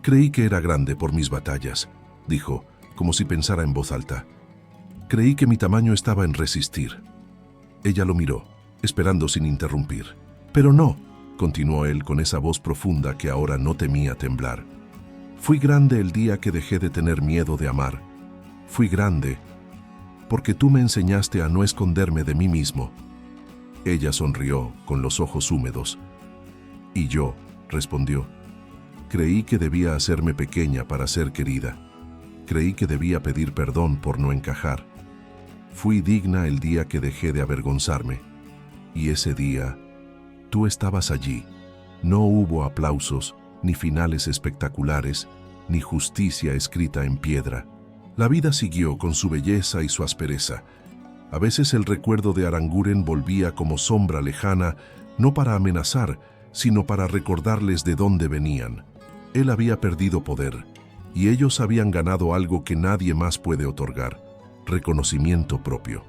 «Creí que era grande por mis batallas», dijo, como si pensara en voz alta. «Creí que mi tamaño estaba en resistir». Ella lo miró, esperando sin interrumpir. «Pero no», continuó él con esa voz profunda que ahora no temía temblar. «Fui grande el día que dejé de tener miedo de amar. Fui grande porque tú me enseñaste a no esconderme de mí mismo». Ella sonrió con los ojos húmedos. «Y yo», respondió, «creí que debía hacerme pequeña para ser querida. Creí que debía pedir perdón por no encajar. Fui digna el día que dejé de avergonzarme. Y ese día, tú estabas allí. No hubo aplausos, ni finales espectaculares, ni justicia escrita en piedra. La vida siguió con su belleza y su aspereza. A veces el recuerdo de Aranguren volvía como sombra lejana, no para amenazar, sino para recordarles de dónde venían. Él había perdido poder, y ellos habían ganado algo que nadie más puede otorgar: reconocimiento propio.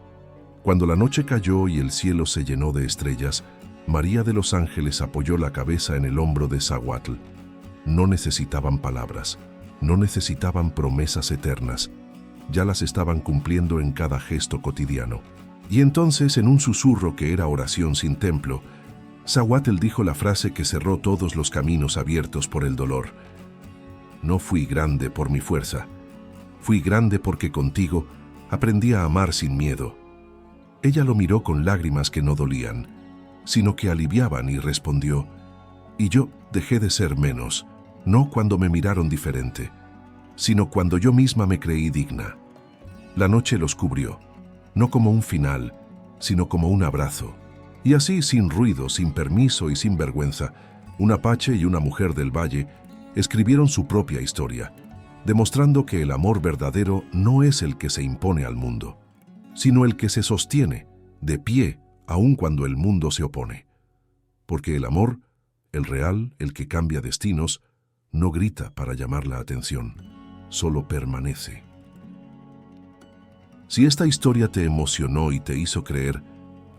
Cuando la noche cayó y el cielo se llenó de estrellas, María de los Ángeles apoyó la cabeza en el hombro de Zahuatl. No necesitaban palabras, no necesitaban promesas eternas, ya las estaban cumpliendo en cada gesto cotidiano. Y entonces, en un susurro que era oración sin templo, Zahuatl dijo la frase que cerró todos los caminos abiertos por el dolor. No fui grande por mi fuerza, fui grande porque contigo aprendí a amar sin miedo. Ella lo miró con lágrimas que no dolían, sino que aliviaban, y respondió: y yo dejé de ser menos, no cuando me miraron diferente, sino cuando yo misma me creí digna. La noche los cubrió, no como un final, sino como un abrazo. Y así, sin ruido, sin permiso y sin vergüenza, un apache y una mujer del valle escribieron su propia historia, demostrando que el amor verdadero no es el que se impone al mundo, sino el que se sostiene, de pie, aun cuando el mundo se opone. Porque el amor, el real, el que cambia destinos, no grita para llamar la atención, solo permanece. Si esta historia te emocionó y te hizo creer,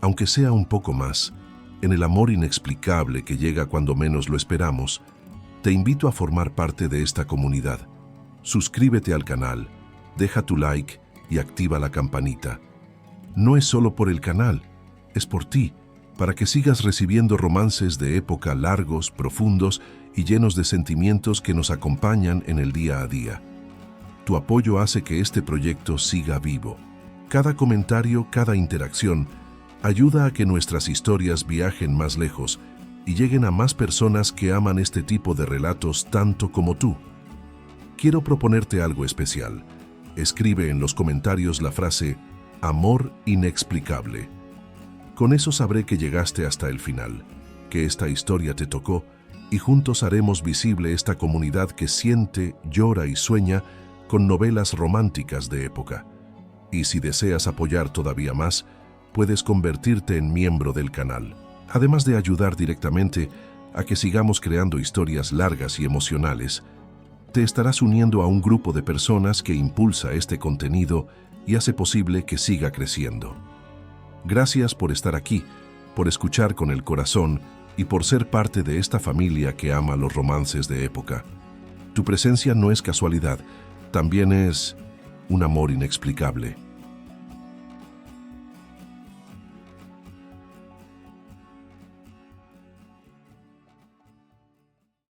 aunque sea un poco más, en el amor inexplicable que llega cuando menos lo esperamos, te invito a formar parte de esta comunidad. Suscríbete al canal, deja tu like y activa la campanita. No es solo por el canal, es por ti, para que sigas recibiendo romances de época largos, profundos y llenos de sentimientos que nos acompañan en el día a día. Tu apoyo hace que este proyecto siga vivo. Cada comentario, cada interacción, ayuda a que nuestras historias viajen más lejos y lleguen a más personas que aman este tipo de relatos tanto como tú. Quiero proponerte algo especial. Escribe en los comentarios la frase "amor inexplicable". Con eso sabré que llegaste hasta el final, que esta historia te tocó, y juntos haremos visible esta comunidad que siente, llora y sueña con novelas románticas de época. Y si deseas apoyar todavía más, puedes convertirte en miembro del canal, además de ayudar directamente a que sigamos creando historias largas y emocionales. Te estarás uniendo a un grupo de personas que impulsa este contenido y hace posible que siga creciendo. Gracias por estar aquí, por escuchar con el corazón y por ser parte de esta familia que ama los romances de época. Tu presencia no es casualidad, también es un amor inexplicable.